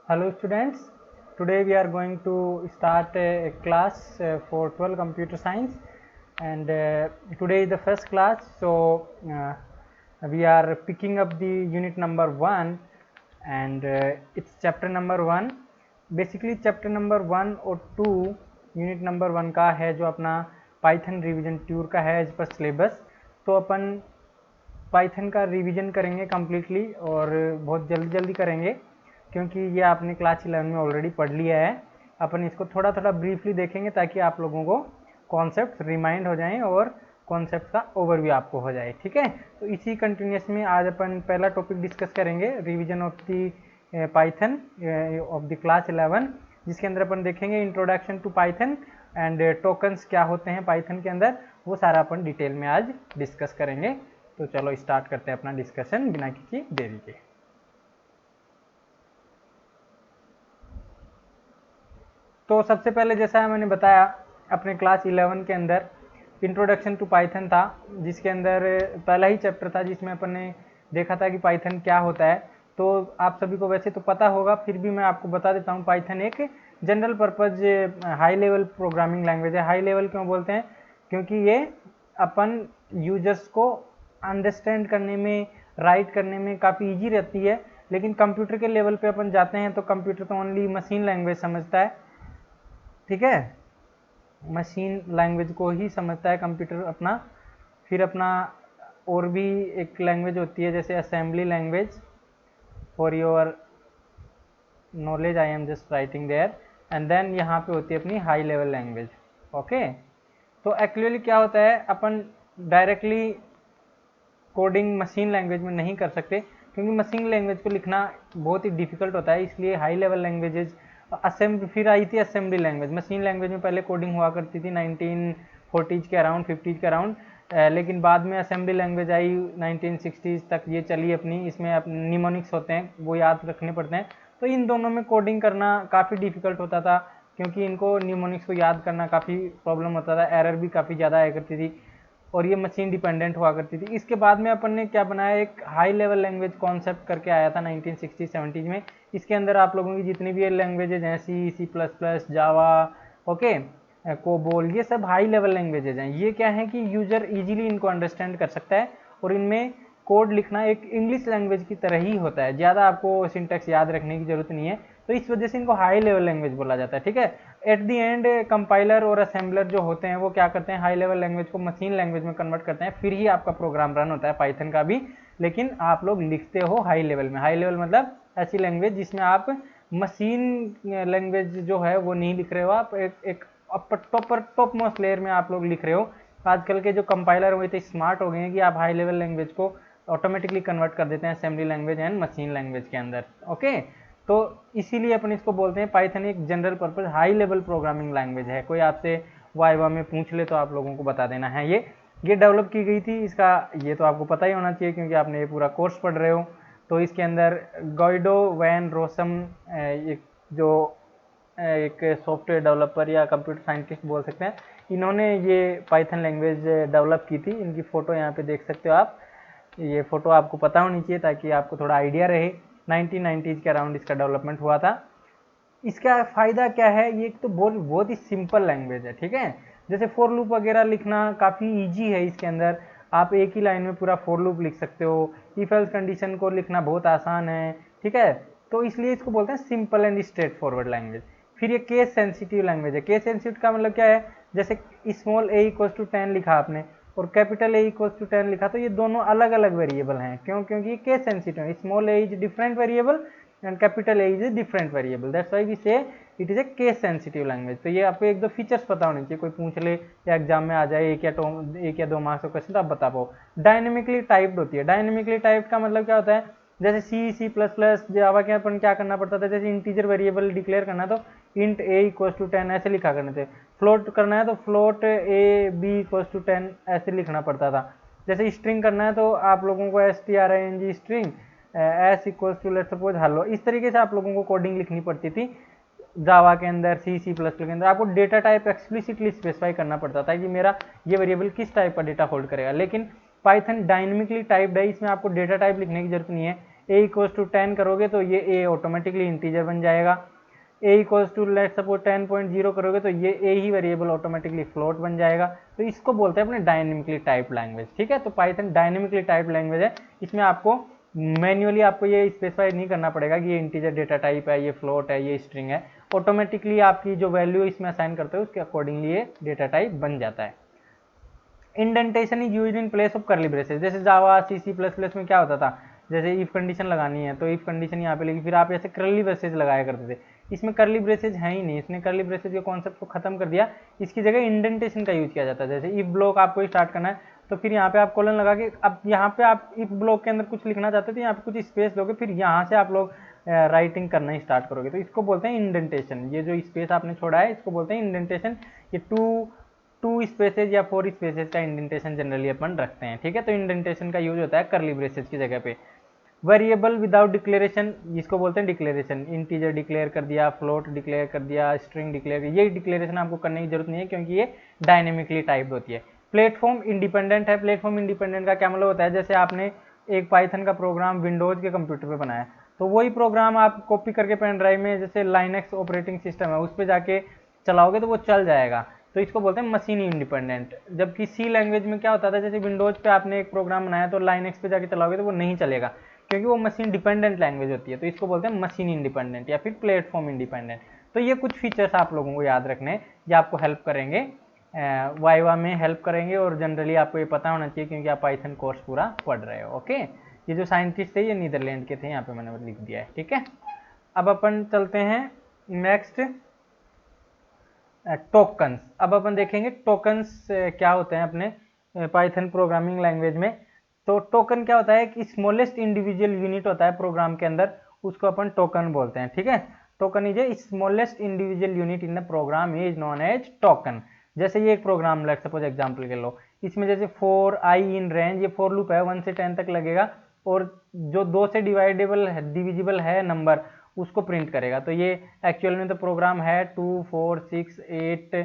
Hello students, today we are going to start a class for 12 computer science, and today is the first class, so we are picking up the unit number 1 and it's chapter number 1. Basically chapter number 1 और 2 unit number 1 का है जो अपना Python revision tour का है as पर syllabus. तो अपन पाइथन का रिवीजन करेंगे कम्प्लीटली और बहुत जल्दी करेंगे क्योंकि ये आपने क्लास 11 में ऑलरेडी पढ़ लिया है। अपन इसको थोड़ा थोड़ा ब्रीफली देखेंगे ताकि आप लोगों को कॉन्सेप्ट रिमाइंड हो जाएं और कॉन्सेप्ट का ओवरव्यू आपको हो जाए। ठीक है, तो इसी कंटिन्यूस में आज अपन पहला टॉपिक डिस्कस करेंगे revision of the Python of the class 11, जिसके अंदर अपन देखेंगे introduction to Python and tokens क्या होते हैं पाइथन के अंदर, वो सारा अपन डिटेल में आज डिस्कस करेंगे। तो चलो स्टार्ट करते हैं अपना डिस्कशन बिना किसी देरी के। तो सबसे पहले जैसा मैंने बताया अपने क्लास 11 के अंदर इंट्रोडक्शन टू पाइथन था, जिसके अंदर पहला ही चैप्टर था जिसमें अपन ने देखा था कि पाइथन क्या होता है। तो आप सभी को वैसे तो पता होगा, फिर भी मैं आपको बता देता हूँ। पाइथन एक general purpose high level programming language है। हाई लेवल क्यों बोलते हैं? क्योंकि ये अपन यूजर्स को अंडरस्टैंड करने में, राइट करने में काफ़ी ईजी रहती है। लेकिन कंप्यूटर के लेवल पे अपन जाते हैं तो कंप्यूटर तो ओनली मशीन लैंग्वेज समझता है। ठीक है, मशीन लैंग्वेज को ही समझता है कंप्यूटर अपना। फिर अपना और भी एक लैंग्वेज होती है जैसे assembly language, for your knowledge I am just writing there. And then यहाँ पे होती है अपनी हाई लेवल लैंग्वेज। ओके, तो एक्चुअली क्या होता है, अपन डायरेक्टली कोडिंग मशीन लैंग्वेज में नहीं कर सकते क्योंकि मशीन लैंग्वेज को लिखना बहुत ही डिफिकल्ट होता है। इसलिए हाई लेवल लैंग्वेजेज असेंबली, फिर आई थी असेंबली लैंग्वेज। मशीन लैंग्वेज में पहले कोडिंग हुआ करती थी 1940s के अराउंड, 50s के अराउंड, लेकिन बाद में असेंबली लैंग्वेज आई 1960s तक ये चली अपनी। इसमें निमोनिक्स होते हैं, वो याद रखने पड़ते हैं। तो इन दोनों में कोडिंग करना काफ़ी डिफिकल्ट होता था क्योंकि इनको निमोनिक्स को याद करना काफ़ी प्रॉब्लम होता था, एरर भी काफ़ी ज़्यादा आया करती थी और ये मशीन डिपेंडेंट हुआ करती थी। इसके बाद में अपन ने क्या बनाया, एक हाई लेवल लैंग्वेज कॉन्सेप्ट करके आया था 1960-70s में। इसके अंदर आप लोगों की जितनी भी लैंग्वेजेज हैं, C++, जावा, ओके, कोबोल, ये सब हाई लेवल लैंग्वेजेज हैं। ये क्या है कि यूजर इजीली इनको अंडरस्टैंड कर सकता है और इनमें कोड लिखना एक इंग्लिश लैंग्वेज की तरह ही होता है, ज़्यादा आपको सिंटैक्स याद रखने की जरूरत नहीं है। तो इस वजह से इनको हाई लेवल लैंग्वेज बोला जाता है। ठीक है, एट दी एंड कंपाइलर और असेंबलर जो होते हैं वो क्या करते हैं, हाई लेवल लैंग्वेज को मशीन लैंग्वेज में कन्वर्ट करते हैं, फिर ही आपका प्रोग्राम रन होता है पाइथन का भी। लेकिन आप लोग लिखते हो हाई लेवल में। हाई लेवल मतलब ऐसी लैंग्वेज जिसमें आप मशीन लैंग्वेज जो है वो नहीं लिख रहे हो, आप एक टॉप मोस्ट लेयर में आप लोग लिख रहे हो। आजकल के जो कंपाइलर वो इतने स्मार्ट हो गए हैं कि आप हाई लेवल लैंग्वेज को ऑटोमेटिकली कन्वर्ट कर देते हैं assembly language and machine language के अंदर। ओके, तो इसीलिए अपन इसको बोलते हैं पाइथन एक general purpose high level programming language है। कोई आपसे वाइवा में पूछ ले तो आप लोगों को बता देना है ये डेवलप की गई थी। इसका ये तो आपको पता ही होना चाहिए क्योंकि आपने ये पूरा कोर्स पढ़ रहे हो। तो इसके अंदर गॉइडो वैन रोसम, एक जो एक सॉफ्टवेयर डेवलपर या कंप्यूटर साइंटिस्ट बोल सकते हैं, इन्होंने ये पाइथन लैंग्वेज डेवलप की थी। इनकी फ़ोटो यहाँ पे देख सकते हो आप। ये फ़ोटो आपको पता होनी चाहिए ताकि आपको थोड़ा आइडिया रहे। 1990s के अराउंड इसका डेवलपमेंट हुआ था। इसका फ़ायदा क्या है, ये तो बहुत ही सिंपल लैंग्वेज है। ठीक है, जैसे फॉर लूप वगैरह लिखना काफ़ी ईजी है। इसके अंदर आप एक ही लाइन में पूरा फॉर लूप लिख सकते हो। इफ एल्स कंडीशन को लिखना बहुत आसान है। ठीक है, तो इसलिए इसको बोलते हैं simple and straight forward language. फिर ये केस सेंसिटिव लैंग्वेज है। केस सेंसिटिव का मतलब क्या है, जैसे स्मॉल a = 10 लिखा आपने और कैपिटल A = 10 लिखा, तो ये दोनों अलग अलग वेरिएबल हैं। क्यों? क्योंकि ये केस सेंसिटिव है। Small a is different variable and capital A is a different variable, that's why we say it is a case sensitive language. तो ये आपको एक दो फीचर्स पता होने चाहिए, कोई पूछ ले या एग्जाम में आ जाए एक या दो मार्क्स का क्वेश्चन तो आप बता पाओ। डायनेमिकली टाइप्ड होती है। डायनेमिकली टाइप्ड का मतलब क्या होता है, जैसे C++, जावा के अपन क्या करना पड़ता था, जैसे इंटीजर वेरिएबल डिक्लेयर करना तो इंट a = 10 ऐसे लिखा करने थे। फ्लोट करना है तो फ्लोट a b = 10 ऐसे लिखना पड़ता था। जैसे स्ट्रिंग करना है तो आप लोगों को string string s = let's suppose hello, इस तरीके से आप लोगों को कोडिंग लिखनी पड़ती थी जावा के अंदर, C++ के अंदर। आपको डेटा टाइप एक्सप्लिसिटली स्पेसिफाई करना पड़ता था कि मेरा ये वेरिएबल किस टाइप का डेटा होल्ड करेगा। लेकिन पाइथन डायनेमिकली टाइप्ड है, इसमें आपको डेटा टाइप लिखने की जरूरत नहीं है। ए इक्वल्स टू 10 करोगे तो ये ए ऑटोमेटिकली इंटीजर बन जाएगा। ए इक्वल्स टू लेट सपोज 10.0 करोगे तो ये ए ही वेरिएबल ऑटोमेटिकली फ्लोट बन जाएगा। तो इसको बोलते हैं अपने डायनेमिकली टाइप लैंग्वेज। ठीक है, तो पाइथन डायनेमिकली टाइप लैंग्वेज है। इसमें आपको मैन्युअली आपको ये स्पेसिफाई नहीं करना पड़ेगा कि ये इंटीजर डेटा टाइप है, ये फ्लोट है, ये स्ट्रिंग है। ऑटोमेटिकली आपकी जो वैल्यू इसमें असाइन करते हो उसके अकॉर्डिंगली ये डेटा टाइप बन जाता है। Indentation is used in place of करली ब्रेसेस। जैसे जावा C++ में क्या होता था, जैसे इफ कंडीशन लगानी है तो इफ कंडीशन यहाँ पे लगी, फिर आप ऐसे करली ब्रेसेस लगाया करते थे। इसमें करली ब्रेसेस है ही नहीं, इसने करली ब्रेसेस के कॉन्सेप्ट को खत्म कर दिया। इसकी जगह इंडेंटेशन का यूज किया जाता है। जैसे इफ ब्लॉक आपको स्टार्ट करना है तो फिर यहाँ पे आप कोलन लगा के, अब यहाँ पे आप इफ ब्लॉक के अंदर कुछ लिखना चाहते थे, यहाँ पे कुछ स्पेस दोगे, फिर यहाँ से आप लोग राइटिंग करना ही स्टार्ट करोगे। तो इसको बोलते हैं इंडेंटेशन। ये जो स्पेस आपने छोड़ा है इसको बोलते हैं इंडेंटेशन। ये टू स्पेसेज या 4 स्पेसेज का इंडेंटेशन जनरली अपन रखते हैं। ठीक है, तो इंडेंटेशन का यूज होता है करली ब्रेसेस की जगह पे। वेरिएबल विदाउट डिक्लेरेशन, जिसको बोलते हैं डिक्लेरेशन। इंटीजर डिक्लेयर कर दिया, फ्लोट डिक्लेयर कर दिया, स्ट्रिंग डिक्लेयर कर दिया, ये डिक्लेरेशन आपको करने की जरूरत नहीं है क्योंकि ये डायनेमिकली टाइप्ड होती है। प्लेटफॉर्म इंडिपेंडेंट है। प्लेटफॉर्म इंडिपेंडेंट का क्या मतलब होता है, जैसे आपने एक पाइथन का प्रोग्राम विंडोज के कंप्यूटर पे बनाया तो वही प्रोग्राम आप कॉपी करके पेन ड्राइव में, जैसे लाइनक्स ऑपरेटिंग सिस्टम है उस पर जाके चलाओगे तो वो चल जाएगा। तो इसको बोलते हैं मशीन इंडिपेंडेंट। जबकि सी लैंग्वेज में क्या होता था, जैसे विंडोज पे आपने एक प्रोग्राम बनाया तो लाइनक्स पे जाके चलाओगे तो वो नहीं चलेगा क्योंकि वो मशीन डिपेंडेंट लैंग्वेज होती है। तो इसको बोलते हैं मशीन इंडिपेंडेंट या फिर प्लेटफॉर्म इंडिपेंडेंट। तो ये कुछ फीचर्स आप लोगों को याद रखने हैं, ये आपको हेल्प करेंगे, वाइवा में हेल्प करेंगे, और जनरली आपको ये पता होना चाहिए क्योंकि आप पाइथन कोर्स पूरा पढ़ रहे हो। ओके, ये जो साइंटिस्ट थे ये नीदरलैंड के थे, यहाँ पे मैंने लिख दिया है। ठीक है, अब अपन चलते हैं नेक्स्ट, टोकन्स। अब अपन देखेंगे टोकन्स क्या होते हैं अपने पाइथन प्रोग्रामिंग लैंग्वेज में। तो टोकन क्या होता है कि स्मॉलेस्ट इंडिविजुअल यूनिट होता है प्रोग्राम के अंदर, उसको अपन टोकन बोलते हैं। ठीक है, token is a smallest individual unit in the program is known as token. जैसे ये एक प्रोग्राम लेट सपोज एग्जांपल के लो, इसमें जैसे फॉर आई इन रेंज, ये फॉर लूप है 1 से 10 तक लगेगा, और जो 2 से डिविजिबल है नंबर उसको प्रिंट करेगा। तो ये एक्चुअल में तो प्रोग्राम है 2 4 6 8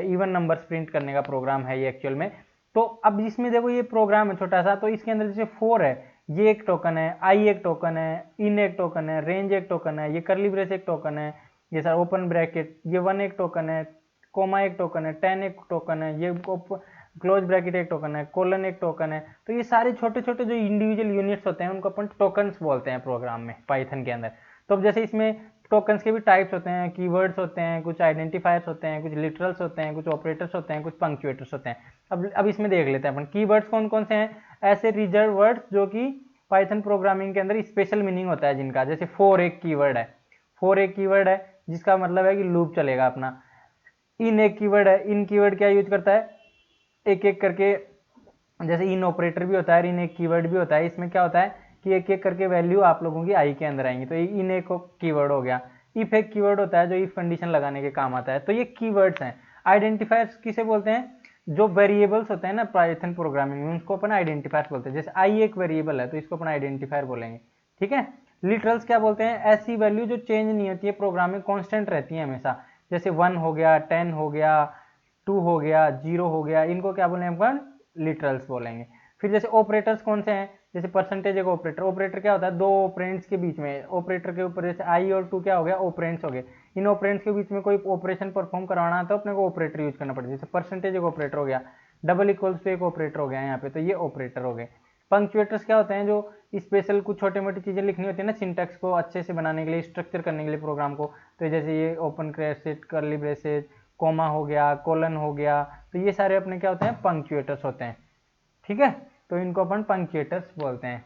इवन नंबर्स प्रिंट करने का प्रोग्राम है ये एक्चुअल में। तो अब इसमें देखो ये प्रोग्राम है छोटा सा, तो इसके अंदर जैसे 4 है, ये एक टोकन है, आई एक टोकन है, इन एक टोकन है, रेंज एक टोकन है, ये करली ब्रेस एक टोकन है, ये सर ओपन ब्रैकेट, ये 1 एक टोकन है, कोमा एक टोकन है, 10 एक टोकन है, ये क्लोज ब्रैकेट एक टोकन है, कोलन एक टोकन है। तो ये सारे छोटे छोटे जो इंडिविजुअल यूनिट्स होते हैं उनको अपन टोकन्स बोलते हैं प्रोग्राम में, पाइथन के अंदर। तो अब जैसे इसमें टोकन्स के भी टाइप्स होते हैं, कीवर्ड्स होते हैं, कुछ आइडेंटिफायर्स होते हैं, कुछ लिटरल्स होते हैं, कुछ ऑपरेटर्स होते हैं, कुछ पंक्चुएटर्स होते हैं। अब इसमें देख लेते हैं अपन कीवर्ड्स कौन कौन से हैं। ऐसे रिजर्व वर्ड्स जो कि पाइथन प्रोग्रामिंग के अंदर स्पेशल मीनिंग होता है जिनका, जैसे फॉर एक कीवर्ड है, फॉर एक कीवर्ड है जिसका मतलब है कि लूप चलेगा अपना। इन एक कीवर्ड है, इन कीवर्ड क्या यूज करता है, एक एक करके, जैसे इन ऑपरेटर भी होता है, इन एक कीवर्ड भी होता है। इसमें क्या होता है कि एक एक करके वैल्यू आप लोगों की आई के अंदर आएंगी, तो इन एक कीवर्ड हो गया। इफ एक कीवर्ड होता है जो इफ कंडीशन लगाने के काम आता है। तो ये कीवर्ड्स हैं। आइडेंटिफायर्स किसे बोलते हैं, जो वेरिएबल्स होते हैं ना पाइथन प्रोग्रामिंग में, उसको अपन आइडेंटिफायर्स बोलते हैं। जैसे आई एक वेरिएबल है तो इसको अपन आइडेंटिफायर बोलेंगे। ठीक है, लिटरल्स क्या बोलते हैं, ऐसी वैल्यू जो चेंज नहीं होती है प्रोग्राम में, कॉन्स्टेंट रहती है हमेशा। जैसे 1 हो गया, 10 हो गया, 2 हो गया, 0 हो गया, इनको क्या बोलेंगे अपन, लिटरल्स बोलेंगे। फिर जैसे ऑपरेटर्स कौन से हैं, जैसे परसेंटेज एक ऑपरेटर, ऑपरेटर क्या होता है, दो ऑपरेंड्स के बीच में, ऑपरेटर के ऊपर जैसे आई और 2 क्या हो गया, ऑपरेंड्स हो गए। इन ऑपरेंड्स के बीच में कोई ऑपरेशन परफॉर्म करवाना है तो अपने को ऑपरेटर यूज करना पड़ेगा। जैसे परसेंटेज एक ऑपरेटर हो गया, डबल इक्वल्स पे एक ऑपरेटर हो गया यहाँ पे, तो ये ऑपरेटर हो गए। पंक्चुएटर्स क्या होते हैं, जो स्पेशल कुछ छोटे मोटी चीजें लिखनी होती है ना सिंटैक्स को अच्छे से बनाने के लिए, स्ट्रक्चर करने के लिए प्रोग्राम को। तो जैसे ये open bracket, curly braces, comma हो गया, कोलन हो गया, तो ये सारे अपने क्या होते हैं, पंक्चुएटर्स होते हैं। ठीक है, तो इनको अपन पंक्चुएटर्स बोलते हैं।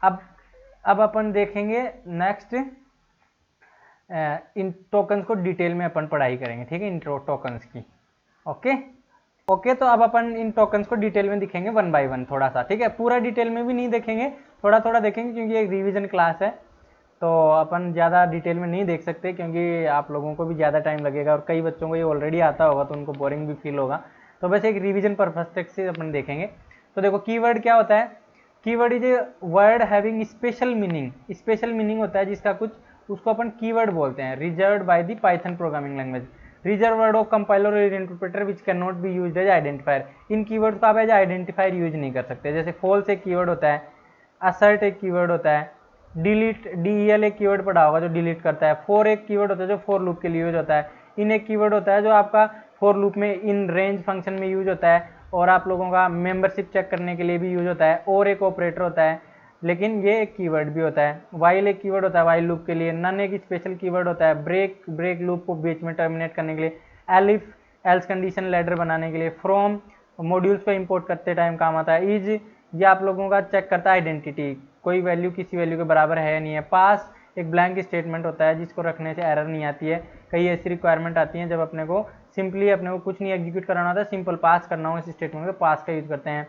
अब अपन देखेंगे नेक्स्ट, इन टोकन्स को डिटेल में अपन पढ़ाई करेंगे। ठीक है, इन टोकन्स की। ओके, तो अब अपन इन टोकन्स को डिटेल में दिखेंगे 1 बाय 1 थोड़ा सा। ठीक है, पूरा डिटेल में भी नहीं देखेंगे, थोड़ा थोड़ा देखेंगे क्योंकि ये एक रिवीजन क्लास है, तो अपन ज़्यादा डिटेल में नहीं देख सकते क्योंकि आप लोगों को भी ज़्यादा टाइम लगेगा और कई बच्चों को ये ऑलरेडी आता होगा तो उनको बोरिंग भी फील होगा। तो बस एक रिवीजन पर्पस से अपन देखेंगे। तो देखो कीवर्ड क्या होता है, keyword is a word having special meaning. Special meaning होता है जिसका कुछ, उसको अपन कीवर्ड बोलते हैं। Reserved by the Python programming language, reserve word of compiler और interpreter which can not be used as identifier. इन कीवर्ड्स को आप एज आइडेंटिफायर यूज नहीं कर सकते। जैसे फॉल्स एक कीवर्ड होता है, असर्ट एक कीवर्ड होता है, डिलीट, DEL एक कीवर्ड पढ़ा होगा जो डिलीट करता है। फॉर एक कीवर्ड होता है जो फॉर लूप के लिए यूज होता है। इन एक कीवर्ड होता है जो आपका फॉर लूप में इन रेंज फंक्शन में यूज होता है और आप लोगों का मेंबरशिप चेक करने के लिए भी यूज होता है। और एक ऑपरेटर होता है, लेकिन ये एक कीवर्ड भी होता है। वाइल एक कीवर्ड होता है वाइल लूप के लिए। नन एक स्पेशल कीवर्ड होता है ब्रेक लूप को बीच में टर्मिनेट करने के लिए। एलिफ एल्स कंडीशन लैडर बनाने के लिए। फ्रॉम मॉड्यूल्स को इंपोर्ट करते टाइम काम आता है। इज ये आप लोगों का चेक करता है आइडेंटिटी, कोई वैल्यू किसी वैल्यू के बराबर है या नहीं है। पास एक ब्लैंक स्टेटमेंट होता है जिसको रखने से एरर नहीं आती है। कई ऐसी रिक्वायरमेंट आती हैं जब अपने को सिंपली अपने को कुछ नहीं एग्जीक्यूट कराना होता है, सिंपल पास करना हो इस स्टेटमेंट को, पास का यूज करते हैं।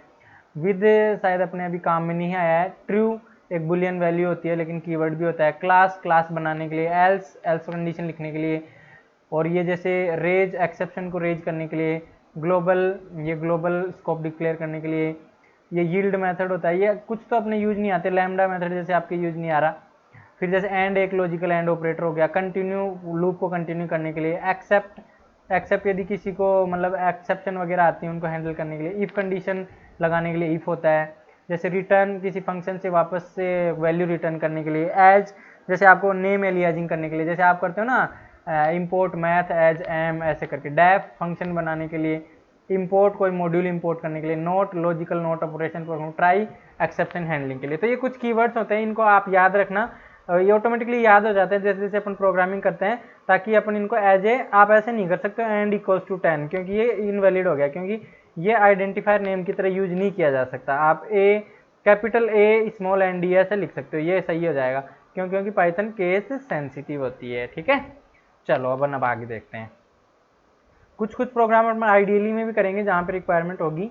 विद शायद अपने अभी काम में नहीं आया है। ट्रू एक बुलियन वैल्यू होती है लेकिन कीवर्ड भी होता है। क्लास बनाने के लिए। एल्स कंडीशन लिखने के लिए। और ये जैसे रेज एक्सेप्शन को रेज करने के लिए। ग्लोबल स्कोप डिक्लेयर करने के लिए। ये यील्ड मेथड होता है। ये कुछ तो अपने यूज नहीं आते, लैम्डा मेथड जैसे आपके यूज नहीं आ रहा। फिर जैसे एंड एक लॉजिकल एंड ऑपरेटर हो गया। कंटिन्यू लूप को कंटिन्यू करने के लिए। एक्सेप्ट यदि किसी को मतलब एक्सेप्शन वगैरह आती है उनको हैंडल करने के लिए। इफ कंडीशन लगाने के लिए इफ होता है। जैसे रिटर्न किसी फंक्शन से वापस से वैल्यू रिटर्न करने के लिए। एज जैसे आपको नेम एलियाजिंग करने के लिए, जैसे आप करते हो ना इंपोर्ट मैथ एज एम ऐसे करके। डेफ फंक्शन बनाने के लिए। इंपोर्ट कोई मॉड्यूल इंपोर्ट करने के लिए। Note logical note operation perform. Try exception handling के लिए। तो ये कुछ कीवर्ड्स होते हैं, इनको आप याद रखना, ये ऑटोमेटिकली याद हो जाते हैं जैसे जैसे अपन प्रोग्रामिंग करते हैं, ताकि अपन इनको एज ए आप ऐसे नहीं कर सकते एंड इक्वल्स टू 10 क्योंकि ये इनवैलिड हो गया, क्योंकि ये आइडेंटिफायर नेम की तरह यूज नहीं किया जा सकता। आप capital A small N D ऐसे लिख सकते हो, ये सही हो जाएगा क्योंकि पाइथन केस सेंसिटिव होती है। ठीक है, चलो अब आगे देखते हैं। कुछ प्रोग्राम अपन आइडियली में भी करेंगे जहाँ पे रिक्वायरमेंट होगी।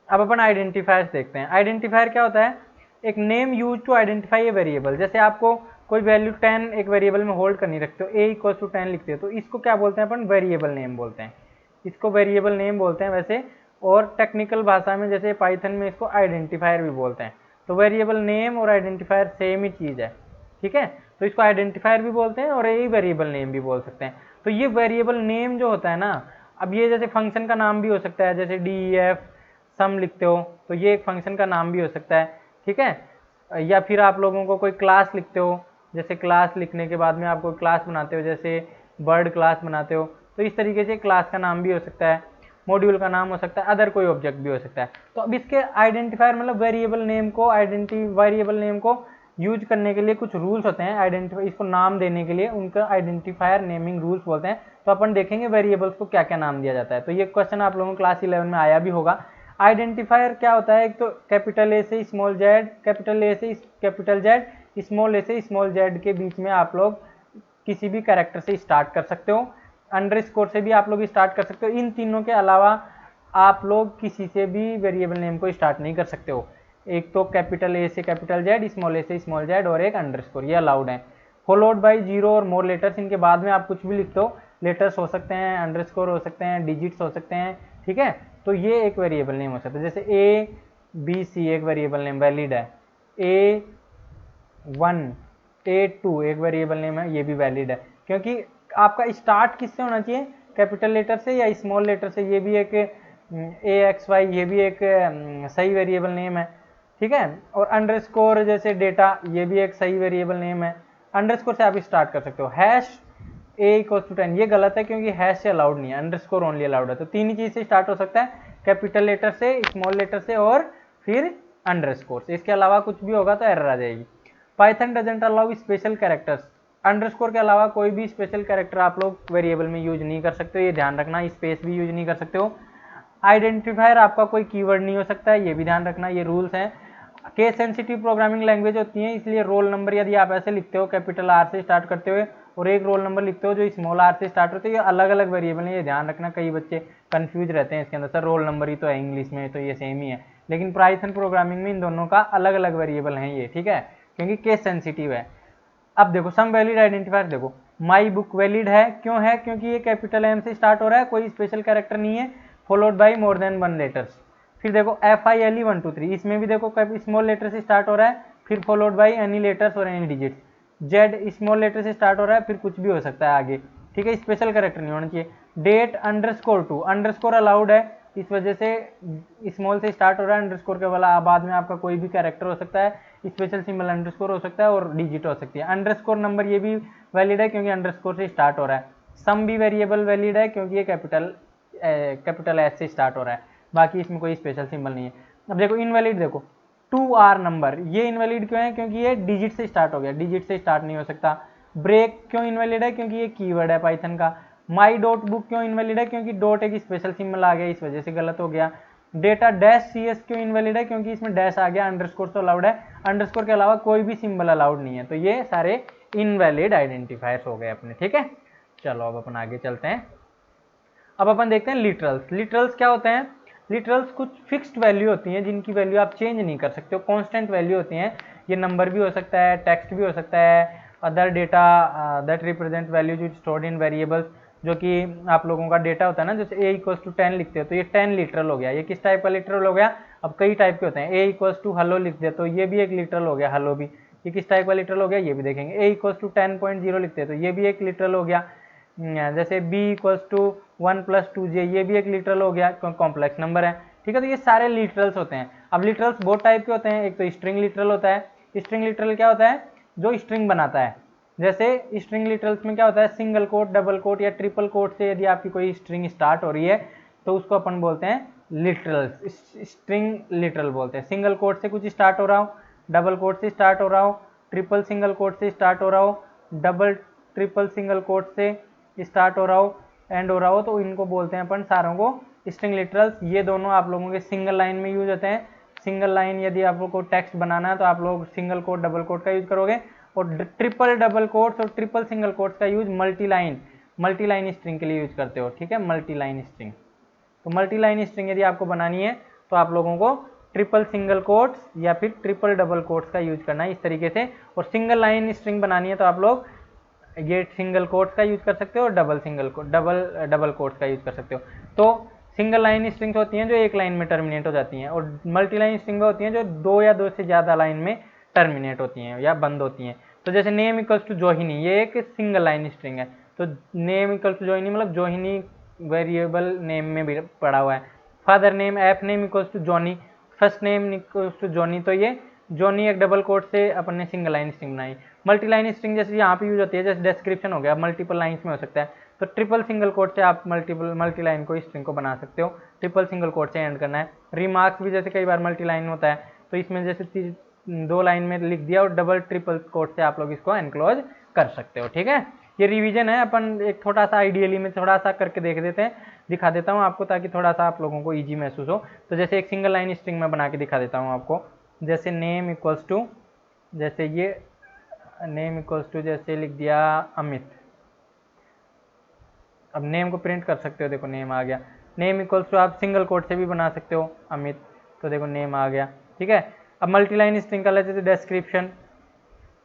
अब अपन आइडेंटिफायर्स देखते हैं। आइडेंटिफायर क्या होता है? एक name use to identify a variable. जैसे आपको कोई वैल्यू 10 एक वेरिएबल में होल्ड करनी रखते हो, ए इक्वल टू 10 लिखते हो, तो इसको क्या बोलते हैं अपन? वेरिएबल नेम बोलते हैं। इसको वेरिएबल नेम बोलते हैं वैसे, और टेक्निकल भाषा में जैसे पाइथन में इसको आइडेंटिफायर भी बोलते हैं। तो वेरिएबल नेम और आइडेंटिफायर सेम ही चीज़ है। ठीक है, तो इसको आइडेंटिफायर भी बोलते हैं और यही वेरिएबल नेम भी बोल सकते हैं। तो ये वेरिएबल नेम जो होता है ना, अब ये जैसे फंक्शन का नाम भी हो सकता है, जैसे DEF सम लिखते हो तो ये एक फंक्शन का नाम भी हो सकता है। ठीक है, या फिर आप लोगों को कोई क्लास लिखते हो, जैसे क्लास लिखने के बाद में आप कोई क्लास बनाते हो, जैसे बर्ड क्लास बनाते हो, तो इस तरीके से क्लास का नाम भी हो सकता है, मॉड्यूल का नाम हो सकता है, अदर कोई ऑब्जेक्ट भी हो सकता है। तो अब इसके आइडेंटिफायर मतलब वेरिएबल नेम को यूज करने के लिए कुछ रूल्स होते हैं। आइडेंटिफाई इसको नाम देने के लिए उनका आइडेंटिफायर नेमिंग रूल्स बोलते हैं। तो अपन देखेंगे वेरिएबल्स को क्या क्या नाम दिया जाता है। तो ये क्वेश्चन आप लोगों को क्लास 11 में आया भी होगा। आइडेंटिफायर क्या होता है? एक तो कैपिटल ए से स्मॉल जेड, कैपिटल ए से कैपिटल जेड, स्मॉल ए से स्मॉल जेड के बीच में आप लोग किसी भी कैरेक्टर से स्टार्ट कर सकते हो। अंडरस्कोर से भी आप लोग स्टार्ट कर सकते हो। इन तीनों के अलावा आप लोग किसी से भी वेरिएबल नेम को स्टार्ट नहीं कर सकते हो। एक तो कैपिटल ए से कैपिटल जेड, स्मॉल ए से स्मॉल जेड और एक अंडरस्कोर, ये अलाउड है। फॉलोड बाय 0 और मोर लेटर्स, इनके बाद में आप कुछ भी लिखते हो, लेटर्स हो सकते हैं, अंडरस्कोर हो सकते हैं, डिजिट्स हो सकते हैं। ठीक है, तो ये एक वेरिएबल नेम हो सकता है। जैसे ABC एक वेरिएबल नेम वैलिड है, A1 A2 एक वेरिएबल नेम है, ये भी वैलिड है, क्योंकि आपका स्टार्ट किससे होना चाहिए? कैपिटल लेटर से या स्मॉल लेटर से। ये भी एक AXY, ये भी एक सही वेरिएबल नेम है। ठीक है, और अंडरस्कोर जैसे डेटा, ये भी एक सही वेरिएबल नेम है। अंडरस्कोर से आप स्टार्ट कर सकते हो। हैश A=10, ये गलत है क्योंकि हैश से अलाउड नहीं है, अंडरस्कोर ओनली अलाउड है। तो तीन ही चीज से स्टार्ट हो सकता है, कैपिटल लेटर से, स्मॉल लेटर से और फिर अंडरस्कोर से। इसके अलावा कुछ भी होगा तो एरर आ जाएगी। Python doesn't allow special characters, underscore के अलावा कोई भी स्पेशल कैरेक्टर आप लोग वेरिएबल में यूज नहीं कर सकते, ये ध्यान रखना। स्पेस भी यूज नहीं कर सकते हो। आइडेंटिफायर आपका कोई कीवर्ड नहीं हो सकता है, ये भी ध्यान रखना, ये रूल्स हैं। केस सेंसिटिव प्रोग्रामिंग लैंग्वेज होती है, इसलिए रोल नंबर यदि आप ऐसे लिखते हो कैपिटल R से स्टार्ट करते हुए और एक रोल नंबर लिखते हो जो स्मॉल r से स्टार्ट होते हैं, ये अलग अलग वेरिएबल है, ये ध्यान रखना। कई बच्चे कंफ्यूज रहते हैं इसके अंदर, सर रोल नंबर ही तो है इंग्लिश में, तो ये सेम ही है, लेकिन पाइथन प्रोग्रामिंग में इन दोनों का अलग अलग वेरिएबल है ये। ठीक है, क्योंकि केस सेंसिटिव है। अब देखो सम वैलिड आइडेंटिफायर, देखो माई बुक वैलिड है, क्यों है? क्योंकि ये कैपिटल M से स्टार्ट हो रहा है, कोई स्पेशल कैरेक्टर नहीं है, followed by more than 1 letters. फिर देखो FILE 1 2 3, इसमें भी देखो स्मॉल लेटर से स्टार्ट हो रहा है, फिर फॉलोड बाई एनी लेटर्स और any digits. Z small letter से स्टार्ट हो रहा है, फिर कुछ भी हो सकता है आगे। ठीक है, स्पेशल कैरेक्टर नहीं होना चाहिए। डेट _2, अंडरस्कोर अलाउड है, इस वजह से स्मॉल से स्टार्ट हो रहा है अंडरस्कोर के वाला, बाद में आपका कोई भी कैरेक्टर हो सकता है, स्पेशल सिंबल अंडरस्कोर हो सकता है और डिजिट हो सकती है। अंडरस्कोर नंबर ये भी वैलिड है क्योंकि अंडरस्कोर से स्टार्ट हो रहा है। सम भी वेरिएबल वैलिड है क्योंकि ये कैपिटल एस से स्टार्ट हो रहा है, बाकी इसमें कोई स्पेशल सिंबल नहीं है। अब देखो इनवैलिड, देखो 2R नंबर, ये इनवैलिड क्यों है? क्योंकि ये डिजिट से स्टार्ट हो गया, डिजिट से स्टार्ट नहीं हो सकता। ब्रेक क्यों इनवैलिड है? क्योंकि ये कीवर्ड है पाइथन का। माई डॉट बुक क्यों इनवैलिड है? क्योंकि डॉट एक स्पेशल सिंबल आ गया, इस वजह से गलत हो गया। डेटा डैश CS क्यों इनवैलिड है? क्योंकि इसमें डैश आ गया, अंडरस्कोर तो अलाउड है, अंडरस्कोर के अलावा कोई भी सिंबल अलाउड नहीं है। तो ये सारे इनवैलिड आइडेंटिफायर्स हो गए अपने, ठीक है। चलो अब अपन आगे चलते हैं। अब अपन देखते हैं लिटरल्स। लिटरल्स क्या होते हैं? लिटरल्स कुछ फिक्स्ड वैल्यू होती हैं जिनकी वैल्यू आप चेंज नहीं कर सकते हो, कांस्टेंट वैल्यू होती हैं। ये नंबर भी हो सकता है, टेक्स्ट भी हो सकता है, other data that represent values stored in variables, जो कि आप लोगों का डेटा होता है ना, जैसे a = 10 लिखते हो तो ये 10 लिटरल हो गया। ये किस टाइप का लिटरल हो गया? अब कई टाइप के होते हैं। a = हेलो लिख दे तो ये भी एक लिटरल हो गया, हेलो भी। ये किस टाइप का लिटरल हो गया ये भी देखेंगे। a = 10.0 लिखते हैं तो ये भी एक लिटरल हो गया। जैसे b = 1 + 2j, ये भी एक लिटरल हो गया, कॉम्प्लेक्स नंबर है, ठीक है। तो ये सारे लिटरल्स होते हैं। अब लिटरल्स बहुत टाइप के होते हैं। एक तो स्ट्रिंग लिटरल होता है। स्ट्रिंग लिटरल क्या होता है? जो स्ट्रिंग बनाता है। जैसे स्ट्रिंग लिटरल्स में क्या होता है? सिंगल कोट, डबल कोट या ट्रिपल कोट से यदि आपकी कोई स्ट्रिंग स्टार्ट हो रही है तो उसको अपन बोलते हैं लिटरल्स, स्ट्रिंग लिटरल बोलते हैं। सिंगल कोट से कुछ स्टार्ट हो रहा हो, डबल कोट से स्टार्ट हो रहा हो, ट्रिपल सिंगल कोट से स्टार्ट हो रहा हो, डबल ट्रिपल सिंगल कोट से स्टार्ट हो रहा हो, एंड हो रहा हो, तो इनको बोलते हैं अपन सारों को स्ट्रिंग लिटरल्स। ये दोनों आप लोगों के सिंगल लाइन में यूज होते हैं। सिंगल लाइन यदि आप लोग को टेक्स्ट बनाना है तो आप लोग सिंगल कोट, डबल कोट का यूज करोगे, और ट्रिपल डबल कोट्स और ट्रिपल सिंगल कोट्स का यूज मल्टी लाइन स्ट्रिंग के लिए यूज करते हो, ठीक है। मल्टी लाइन स्ट्रिंग, तो मल्टी लाइन स्ट्रिंग यदि आपको बनानी है तो आप लोगों को ट्रिपल सिंगल कोट्स या फिर ट्रिपल डबल कोट्स का यूज करना है इस तरीके से। और सिंगल लाइन स्ट्रिंग बनानी है तो आप लोग ये सिंगल कोट्स का यूज कर सकते हो और डबल कोट्स का यूज कर सकते हो। तो सिंगल लाइन स्ट्रिंग्स होती हैं जो एक लाइन में टर्मिनेट हो जाती हैं, और मल्टी लाइन स्ट्रिंग होती हैं जो दो या दो से ज़्यादा लाइन में टर्मिनेट होती हैं या बंद होती हैं। तो जैसे नेम = जोहिनी, ये एक सिंगल लाइन स्ट्रिंग है। तो नेम = जोहिनी मतलब जोहिनी वेरिएबल नेम में भी पड़ा हुआ है। Father name, F name = Johnny, first name = Johnny, तो ये जॉनी एक डबल कोट से अपन ने सिंगल लाइन स्ट्रिंग बनाई। मल्टी लाइन स्ट्रिंग जैसे यहाँ पे यूज होती है, जैसे डिस्क्रिप्शन हो गया, मल्टीपल लाइन्स में हो सकता है, तो ट्रिपल सिंगल कोट से आप मल्टी लाइन को स्ट्रिंग को बना सकते हो, ट्रिपल सिंगल कोट से एंड करना है। रिमार्क्स भी जैसे कई बार मल्टी लाइन होता है, तो इसमें जैसे 2 लाइन में लिख दिया और डबल ट्रिपल कोट से आप लोग इसको एनक्लोज कर सकते हो, ठीक है। ये रिवीजन है, अपन एक थोड़ा सा आइडियली में थोड़ा सा करके देख देते हैं, दिखा देता हूँ आपको ताकि थोड़ा सा आप लोगों को ईजी महसूस हो। तो जैसे एक सिंगल लाइन स्ट्रिंग में बना के दिखा देता हूँ आपको। जैसे नेम = जैसे ये नेम = जैसे लिख दिया अमित। अब नेम को प्रिंट कर सकते हो, देखो नेम आ गया। नेम = आप सिंगल कोट से भी बना सकते हो अमित, तो देखो नेम आ गया, ठीक है। अब मल्टी लाइन स्ट्रिंग का जैसे डिस्क्रिप्शन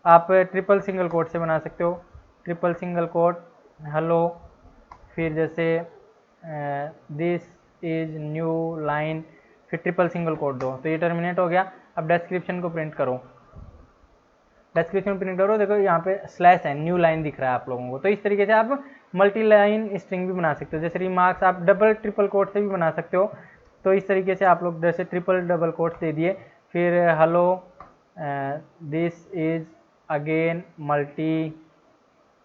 आप ट्रिपल सिंगल कोट से बना सकते हो, ट्रिपल सिंगल कोट हेलो, फिर जैसे दिस इज न्यू लाइन, फिर ट्रिपल सिंगल कोट दो, तो ये टर्मिनेट हो गया। अब डिस्क्रिप्शन को प्रिंट करो, डिस्क्रिप्शन प्रिंट करो, देखो यहाँ पे स्लैश है, न्यू लाइन दिख रहा है आप लोगों को। तो इस तरीके से आप मल्टी लाइन स्ट्रिंग भी बना सकते हो। जैसे रिमार्क्स आप डबल ट्रिपल कोट से भी बना सकते हो, तो इस तरीके से आप लोग जैसे ट्रिपल डबल कोट दे दिए, फिर hello this is again multi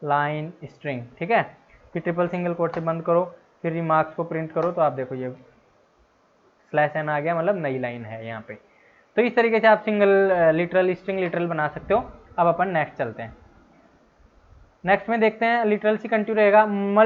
line string, ठीक है। फिर ट्रिपल सिंगल कोट से बंद करो, फिर रिमार्क्स को प्रिंट करो, तो आप देखो ये स्लैश एन आ गया, मतलब नई लाइन है यहाँ पे। तो इस तरीके से आप सिंगल लिटरल स्ट्रिंग लिटरल बना सकते हो। अब अपन नेक्स्ट चलते हैं। नेक्स्ट में देखते हैं लिटरल से कंटिन्यू रहेगा।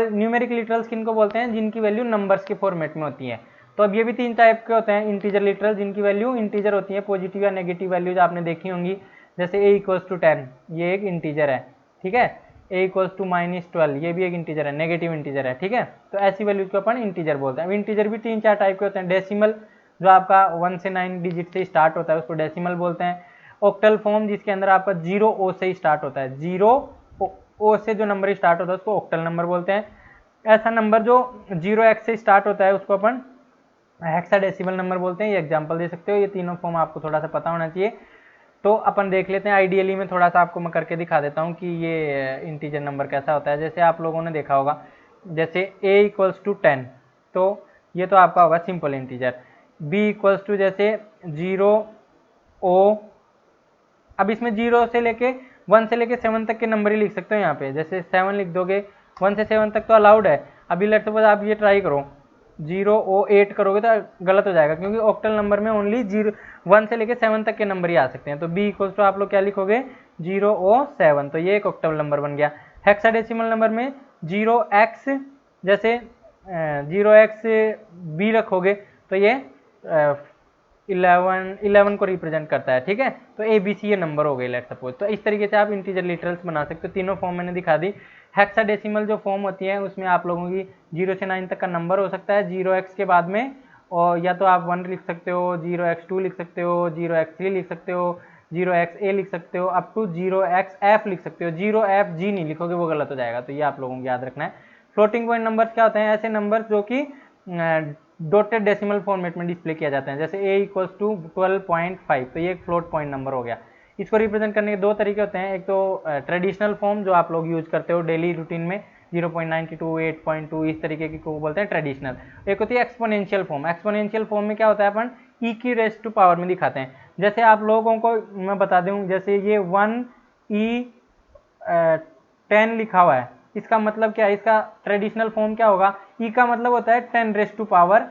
न्यूमेरिक लिटरल्स किनको बोलते हैं? जिनकी वैल्यू नंबर्स के फॉर्मेट में होती है। तो अब ये भी 3 टाइप के होते हैं। इंटीजर लिटरल, जिनकी वैल्यू इंटीजर होती है, पॉजिटिव या नेगेटिव वैल्यूज आपने देखी होंगी। जैसे a = 10, ये एक इंटीजर है, ठीक है। a = -12, ये भी एक इंटीजर है, नेगेटिव इंटीजर है, ठीक है। तो ऐसी वैल्यूज को अपन इंटीजर बोलते हैं। अब इंटीजर भी 3-4 टाइप के होते हैं। डेसिमल, जो आपका 1 से 9 डिजिट से स्टार्ट होता है, उसको डेसिमल बोलते हैं। ऑक्टल फॉर्म, जिसके अंदर आपका 0 O से स्टार्ट होता है, 0 O से जो नंबर स्टार्ट होता है उसको ऑक्टल नंबर बोलते हैं। ऐसा नंबर जो 0x से स्टार्ट होता है उसको अपन हेक्साडेसिमल नंबर बोलते हैं। ये एग्जांपल दे सकते हो। ये तीनों फॉर्म आपको थोड़ा सा पता होना चाहिए। तो अपन देख लेते हैं आइडियली में, थोड़ा सा आपको मैं करके दिखा देता हूँ कि ये इंटीजर नंबर कैसा होता है। जैसे आप लोगों ने देखा होगा, जैसे a = 10, तो ये तो आपका होगा simple integer. B equals to जैसे 0 ओ, अब इसमें 0 से लेके 1 से लेके 7 तक के नंबर ही लिख सकते हो यहाँ पे, जैसे 7 लिख दोगे, 1 से 7 तक तो अलाउड है। अभी लेट्स सपोज आप ये ट्राई करो 008 करोगे तो गलत हो जाएगा, क्योंकि ऑक्टल नंबर में ओनली 1 से लेके 7 तक के नंबर ही आ सकते हैं। तो बी इक्वल्स टू आप लोग क्या लिखोगे 007, तो ये एक ऑक्टल नंबर बन गया। हेक्साडेसिमल नंबर में 0x, जैसे 0x बी रखोगे तो ये 11 को रिप्रेजेंट करता है, ठीक है। तो ए बी सी ये नंबर हो गए लेट सपोज। तो इस तरीके से आप इंटीजर लिटरल्स बना सकते हो। तीनों फॉर्म मैंने दिखा दी। हेक्साडेसिमल जो फॉर्म होती है उसमें आप लोगों की 0 से 9 तक का नंबर हो सकता है 0x के बाद में, और या तो आप 1 लिख सकते हो, 0x2 लिख सकते हो, 0x3 लिख सकते हो, 0xa लिख सकते हो, अप टू 0xf लिख सकते हो। 0fg नहीं लिखोगे, वो गलत हो जाएगा, तो ये आप लोगों को याद रखना है। फ्लोटिंग पॉइंट नंबर्स क्या होते हैं? ऐसे नंबर्स जो कि डॉटेड डेसिमल फॉर्मेट में डिस्प्ले किया जाता है, जैसे a इक्वल्स टू 12.5, तो ये एक फ्लोट पॉइंट नंबर हो गया। इसको रिप्रेजेंट करने के दो तरीके होते हैं, एक तो ट्रेडिशनल फॉर्म जो आप लोग यूज करते हो डेली रूटीन में, 0.92, 8.2, इस तरीके की को बोलते हैं ट्रेडिशनल। एक होती है एक्सपोनेंशियल फॉर्म। एक्सपोनेंशियल फॉर्म में क्या होता है, अपन e की रेस टू पावर में दिखाते हैं। जैसे आप लोगों को मैं बता दूं, जैसे ये 1e10 लिखा हुआ है, इसका मतलब क्या है? इसका ट्रेडिशनल फॉर्म क्या होगा? e का मतलब होता है 10 रेस टू पावर,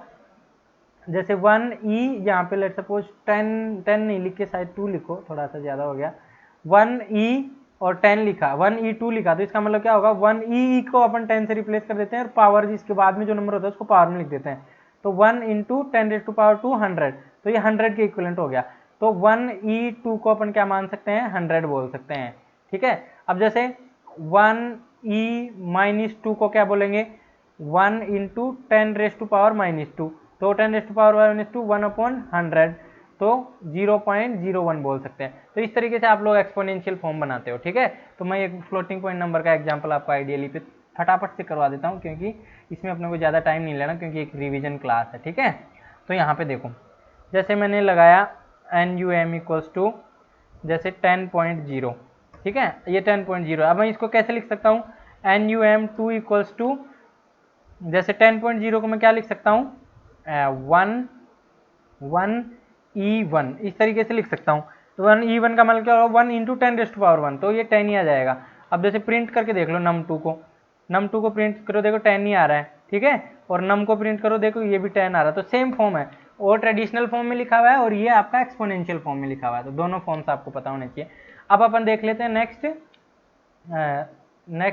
जैसे 1e, यहाँ पे लेट सपोज 10 नहीं लिख के शायद 2 लिखो, थोड़ा सा ज्यादा हो गया। 1e और 10 लिखा, 1e2 लिखा, तो इसका मतलब क्या होगा? 1e को अपन 10 से रिप्लेस कर देते हैं और पावर जिसके बाद में जो नंबर होता है उसको पावर में लिख देते हैं। तो 1 इंटू 10 रेस टू पावर 2 100, तो ये 100 के इक्विवेलेंट हो गया। तो 1e2 को अपन क्या मान सकते हैं? 100 बोल सकते हैं, ठीक है। अब जैसे 1e-2 को क्या बोलेंगे? 1 इंटू 10 रेस टू पावर -2, तो 10 रेस टू पावर -2 1/100, तो 0.01 बोल सकते हैं। तो इस तरीके से आप लोग एक्सपोनेंशियल फॉर्म बनाते हो, ठीक है। तो मैं एक फ्लोटिंग पॉइंट नंबर का एग्जांपल आपको आइडियली पे फटाफट से करवा देता हूँ, क्योंकि इसमें अपने को ज़्यादा टाइम नहीं लेना, क्योंकि एक रिवीजन क्लास है, ठीक है। तो यहाँ पे देखो, जैसे मैंने लगाया NUM इक्वल्स टू जैसे 10.0, ठीक है, ये 10.0। अब मैं इसको कैसे लिख सकता हूँ? NUM2 इक्वल्स टू जैसे 10.0 को मैं क्या लिख सकता हूँ? 1E1, इस तरीके से लिख सकता हूँ। तो 1E1 का मतलब क्या होगा? 1 इंटू 10 रेस टू पावर 1, तो ये 10 ही आ जाएगा। अब जैसे प्रिंट करके देख लो num2 को प्रिंट करो, देखो 10 ही आ रहा है, ठीक है। और num को प्रिंट करो, देखो ये भी 10 आ रहा है। तो सेम फॉर्म है, और ट्रेडिशनल फॉर्म में लिखा हुआ है और ये आपका एक्सपोनेंशियल फॉर्म में लिखा हुआ है, तो दोनों फॉर्म्स आपको पता होने चाहिए। अब अपन देख लेते हैं नेक्स्ट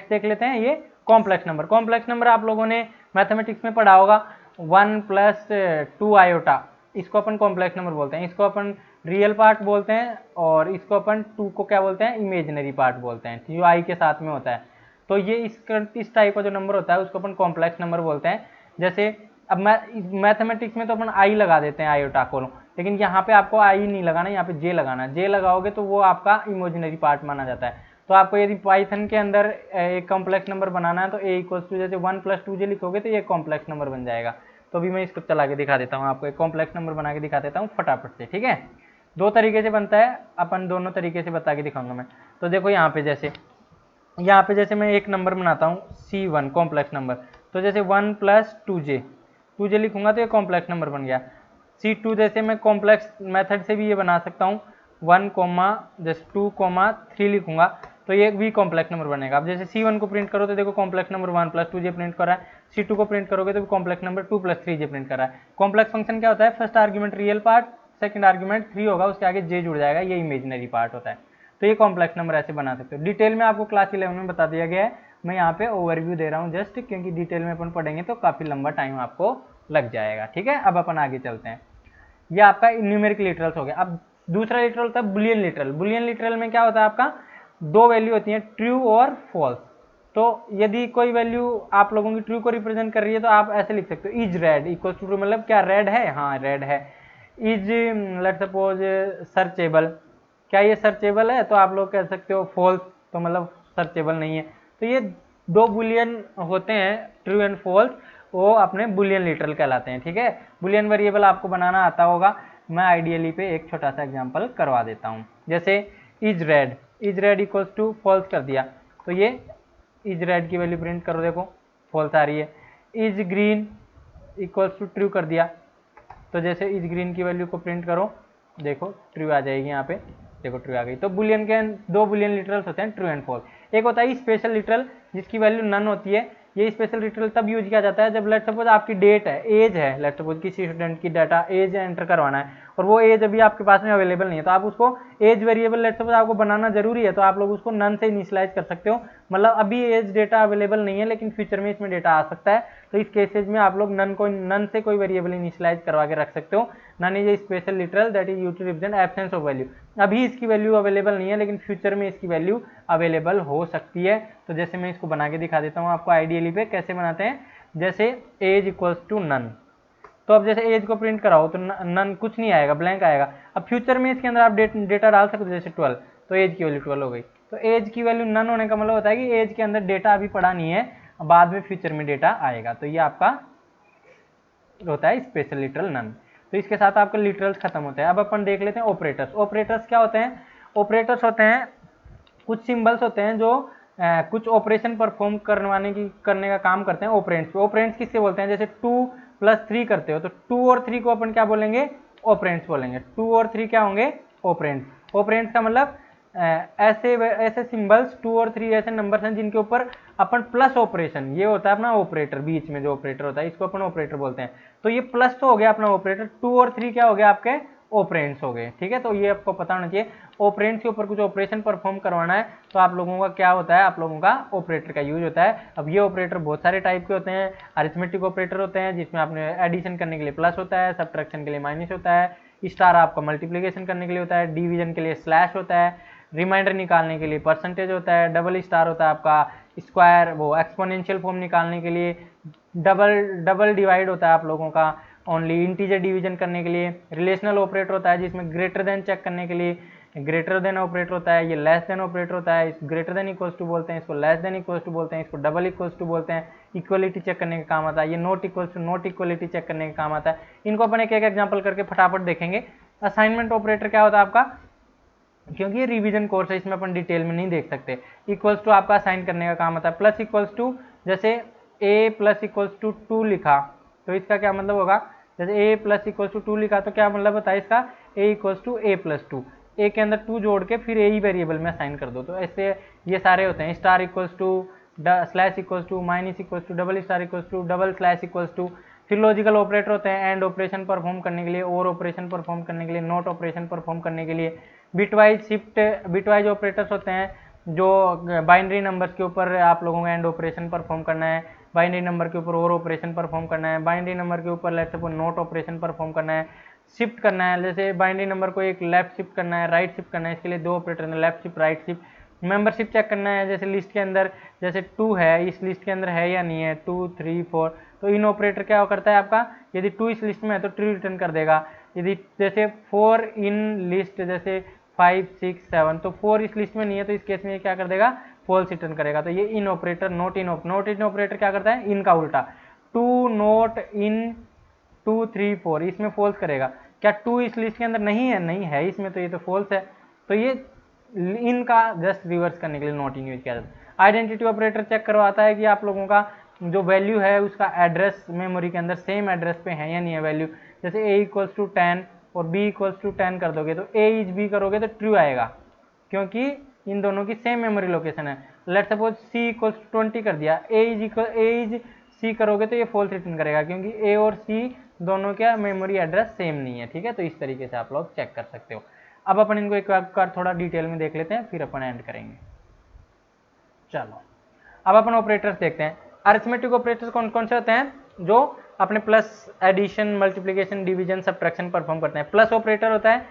देख लेते हैं ये कॉम्प्लेक्स नंबर। कॉम्प्लेक्स नंबर आप लोगों ने मैथमेटिक्स में पढ़ा होगा, 1 + 2 आयोटा, इसको अपन कॉम्प्लेक्स नंबर बोलते हैं। इसको अपन रियल पार्ट बोलते हैं, और इसको अपन 2 को क्या बोलते हैं? इमेजिनरी पार्ट बोलते हैं, जो आई के साथ में होता है। तो ये इस टाइप का जो नंबर होता है उसको अपन कॉम्प्लेक्स नंबर बोलते हैं। जैसे अब मैथमेटिक्स में तो अपन आई लगा देते हैं आयोटा को, लेकिन यहाँ पे आपको आई नहीं लगाना, यहाँ पे जे लगाना। जे लगाओगे तो वो आपका इमेजिनरी पार्ट माना जाता है। तो आपको यदि पाइथन के अंदर एक कॉम्प्लेक्स नंबर बनाना है तो a इक्वल्स टू जैसे 1 + 2j लिखोगे तो ये कॉम्प्लेक्स नंबर बन जाएगा। तो अभी मैं इसको चला के दिखा देता हूँ, आपको एक कॉम्प्लेक्स नंबर बना के दिखा देता हूँ फटाफट से, ठीक है। दो तरीके से बनता है, अपन दोनों तरीके से बता के दिखाऊंगा मैं। तो देखो यहाँ पे जैसे मैं एक नंबर बनाता हूँ C1 कॉम्प्लेक्स नंबर, तो जैसे 1 + 2j लिखूंगा तो ये कॉम्प्लेक्स नंबर बन गया। C2 जैसे मैं कॉम्प्लेक्स मेथड से भी ये बना सकता हूँ, 1, जैसे 2, 3 लिखूंगा तो ये भी कॉम्प्लेक्स नंबर बनेगा। अब जैसे C1 को प्रिंट करो तो देखो कॉम्प्लेक्स नंबर 1 + 2j प्रिंट कर रहा है। C2 को प्रिंट करोगे तो कॉम्प्लेक्स नंबर 2 + 3j प्रिंट कर रहा है। कॉम्प्लेक्स फंक्शन क्या होता है? First argument real part, second argument 3 होगा, उसके आगे j जुड़ जाएगा, ये इमेजिनरी पार्ट होता है। तो ये कॉम्प्लेक्स नंबर ऐसे बना सकते हो। डिटेल में आपको क्लास 11 में बता दिया गया है, मैं यहाँ पे ओवरव्यू दे रहा हूँ जस्ट, क्योंकि डिटेल में अपन पढ़ेंगे तो काफी लंबा टाइम आपको लग जाएगा, ठीक है। अब अपन आगे चलते हैं। ये आपका न्यूमेरिक लिटरल्स हो गया। अब दूसरा लिटरल होता है बुलियन लिटरल। बुलियन लिटरल में क्या होता है? आपका दो वैल्यू होती है, ट्रू और फॉल्स। तो यदि कोई वैल्यू आप लोगों की ट्रू को रिप्रेजेंट कर रही है तो आप ऐसे लिख सकते हो, is red equal to true, मतलब क्या रेड है? हाँ रेड है। इज लेट सपोज सर्चेबल, क्या ये सर्चेबल है? तो आप लोग कह सकते हो फॉल्स, तो मतलब सर्चेबल नहीं है। तो ये दो बुलियन होते हैं, ट्रू एंड फॉल्स, वो अपने बुलियन लिटरल कहलाते हैं, ठीक है। बुलियन वेरिएबल आपको बनाना आता होगा, मैं आइडियली पे एक छोटा सा एग्जांपल करवा देता हूँ। जैसे is red equals to false कर दिया, तो ये इज रेड की वैल्यू प्रिंट करो, देखो फॉल्स आ रही है। इज इक्वल्स टू ट्रू कर दिया, तो जैसे इस ग्रीन की वैल्यू को प्रिंट करो, देखो ट्रू आ जाएगी यहाँ पे, देखो ट्रू आ गई। तो बुलियन के दो बुलियन लिटरल्स होते हैं, ट्रू एंड फॉल्स। एक होता है स्पेशल लिटरल जिसकी वैल्यू नन होती है। ये स्पेशल लिटरल तब यूज किया जाता है जब लेट सपोज आपकी डेट है, एज है, लेट सपोज किसी स्टूडेंट की डाटा एज एंटर करवाना है और वो एज अभी आपके पास में अवेलेबल नहीं है, तो आप उसको एज वेरिएबल लेट सपोज आपको बनाना जरूरी है, तो आप लोग उसको नन से इनिशियलाइज कर सकते हो। मतलब अभी एज डेटा अवेलेबल नहीं है लेकिन फ्यूचर में इसमें डेटा आ सकता है, तो इस केसेज में आप लोग नन से कोई वेरिएबल इनिशियलाइज करवा के रख सकते हो। None is a special literal that is used to represent absence of value. अभी इसकी वैल्यू अवेलेबल नहीं है लेकिन फ्यूचर में इसकी वैल्यू अवेलेबल हो सकती है। तो जैसे मैं इसको बना के दिखा देता हूँ आपको आइडियली पे कैसे बनाते हैं। जैसे एज इक्वल्स टू नन, तो अब जैसे एज को प्रिंट कराओ तो नन कुछ नहीं आएगा, ब्लैंक आएगा। अब फ्यूचर में इसके अंदर आप डेटा डाल सकते हो, जैसे 12, तो एज की वैल्यू 12 हो गई। तो एज की वैल्यू नन होने का मतलब होता है कि एज के अंदर डेटा अभी पड़ा नहीं है, बाद में फ्यूचर में डेटा आएगा। तो ये आपका होता है स्पेशल लिटरल नन। तो इसके साथ आपका लिटरल्स खत्म होते हैं। अब अपन देख लेते हैं ऑपरेटर्स। ऑपरेटर्स क्या होते हैं? ऑपरेटर्स होते हैं कुछ सिंबल्स होते हैं जो कुछ ऑपरेशन परफॉर्म करने का काम करते हैं ऑपरेंड्स पे। ऑपरेंड्स किससे बोलते हैं? जैसे 2 + 3 करते हो तो 2 और 3 को अपन क्या बोलेंगे? ऑपरेंड्स बोलेंगे। 2 और 3 क्या होंगे? ऑपरेंड्स। ऑपरेंड्स का मतलब ऐसे सिंबल्स 2 और 3 ऐसे नंबर्स हैं जिनके ऊपर अपन प्लस ऑपरेशन, ये होता है अपना ऑपरेटर, बीच में जो ऑपरेटर होता है इसको अपन ऑपरेटर बोलते हैं। तो ये प्लस तो हो गया अपना ऑपरेटर, 2 और 3 क्या हो गया? आपके ऑपरेंड्स हो गए। ठीक है, तो ये आपको पता होना चाहिए। ऑपरेंड्स के ऊपर कुछ ऑपरेशन परफॉर्म करवाना है तो आप लोगों का क्या होता है? आप लोगों का ऑपरेटर का यूज होता है। अब ये ऑपरेटर बहुत सारे टाइप के होते हैं। अरिथमेटिक ऑपरेटर होते हैं जिसमें आपने एडिशन करने के लिए प्लस होता है, सब्ट्रैक्शन के लिए माइनस होता है, स्टार आपका मल्टीप्लिकेशन करने के लिए होता है, डिवीजन के लिए स्लैश होता है, रिमाइंडर निकालने के लिए परसेंटेज होता है, डबल स्टार होता है आपका स्क्वायर वो एक्सपोनेंशियल फॉर्म निकालने के लिए, डबल डिवाइड होता है आप लोगों का ओनली इंटीजर डिवीजन करने के लिए, रिलेशनल ऑपरेटर होता है जिसमें ग्रेटर देन चेक करने के लिए ग्रेटर देन ऑपरेटर होता है, ये लेस देन ऑपरेटर होता है, ग्रेटर देन इक्वल्स टू बोलते हैं, इसको लेस देन इक्वल्स टू बोलते हैं, इसको डबल इक्वल्स टू बोलते हैं, इक्वलिटी चेक करने का काम आता है, ये not equals to not equality check करने का काम आता है। इनको अपन एक एक एग्जाम्पल करके फटाफट देखेंगे। असाइनमेंट ऑपरेटर क्या होता है आपका? क्योंकि ये रिवीजन कोर्स है इसमें अपन डिटेल में नहीं देख सकते। इक्वल्स टू आपका असाइन करने का काम आता है। प्लस इक्वल्स टू, जैसे a प्लस इक्वल्स टू 2 लिखा तो इसका क्या मतलब होगा? जैसे a प्लस इक्वल्स टू 2 लिखा तो क्या मतलब होता है इसका? a equals to a plus 2, a के अंदर 2 जोड़ के फिर a ही वेरिएबल में असाइन कर दो। तो ऐसे ये सारे होते हैं। Star equals to, slash equals to, minus equals to, double star equals to, double slash equals to. फिर लॉजिकल ऑपरेटर होते हैं एंड ऑपरेशन परफॉर्म करने के लिए, और ऑपरेशन परफॉर्म करने के लिए, नॉट ऑपरेशन परफॉर्म करने के लिए। बिटवाइज शिफ्ट, बिटवाइज ऑपरेटर्स होते हैं जो बाइनरी नंबर्स के ऊपर आप लोगों को एंड ऑपरेशन परफॉर्म करना है, बाइनरी नंबर के ऊपर और ऑपरेशन परफॉर्म करना है, बाइनरी नंबर के ऊपर let's suppose not operation perform करना है, शिफ्ट करना है। जैसे बाइनरी नंबर को एक लेफ्ट शिफ्ट करना है, राइट शिफ्ट करना है, इसके लिए 2 ऑपरेटर हैं, left shift, right shift. Membership check करना है, जैसे लिस्ट के अंदर जैसे 2 है, इस लिस्ट के अंदर है या नहीं है, 2 3 4, तो इन ऑपरेटर क्या करता है आपका? यदि 2 इस लिस्ट में है तो ट्रू रिटर्न कर देगा। यदि जैसे 4 इन लिस्ट, जैसे 5 6 7, तो 4 इस लिस्ट में नहीं है तो इस केस में ये क्या कर देगा? फॉल्स रिटर्न करेगा। तो ये इन ऑपरेटर, नॉट इन ऑपरेटर क्या करता है? इन का उल्टा, 2 नॉट इन 2 3 4, इसमें फॉल्स करेगा। क्या 2 इस लिस्ट के अंदर नहीं है? नहीं है इसमें, तो ये तो फॉल्स है। तो ये इनका जस्ट रिवर्स करने के लिए नॉट इन यूज किया जाता है। आइडेंटिटी ऑपरेटर चेक करवाता है कि आप लोगों का जो वैल्यू है उसका एड्रेस मेमोरी के अंदर सेम एड्रेस पे है या नहीं है वैल्यू। जैसे a इक्वल्स टू 10 और b इक्वल्स टू 10 कर दोगे तो a इज b करोगे तो ट्रू आएगा क्योंकि इन दोनों की सेम मेमोरी लोकेशन है। Let's suppose c equals to 20 कर दिया, a इज c करोगे तो ये फॉल्स रिटर्न करेगा क्योंकि a और c दोनों का मेमोरी एड्रेस सेम नहीं है। ठीक है, तो इस तरीके से आप लोग चेक कर सकते हो। अब अपन इनको एक बार थोड़ा डिटेल में देख लेते हैं फिर अपन एंड करेंगे। चलो अब अपन ऑपरेटर्स देखते हैं। अरिथमेटिक ऑपरेटर्स कौन कौन से होते हैं? जो अपने plus, addition, multiplication, division, subtraction perform करते हैं। प्लस ऑपरेटर होता है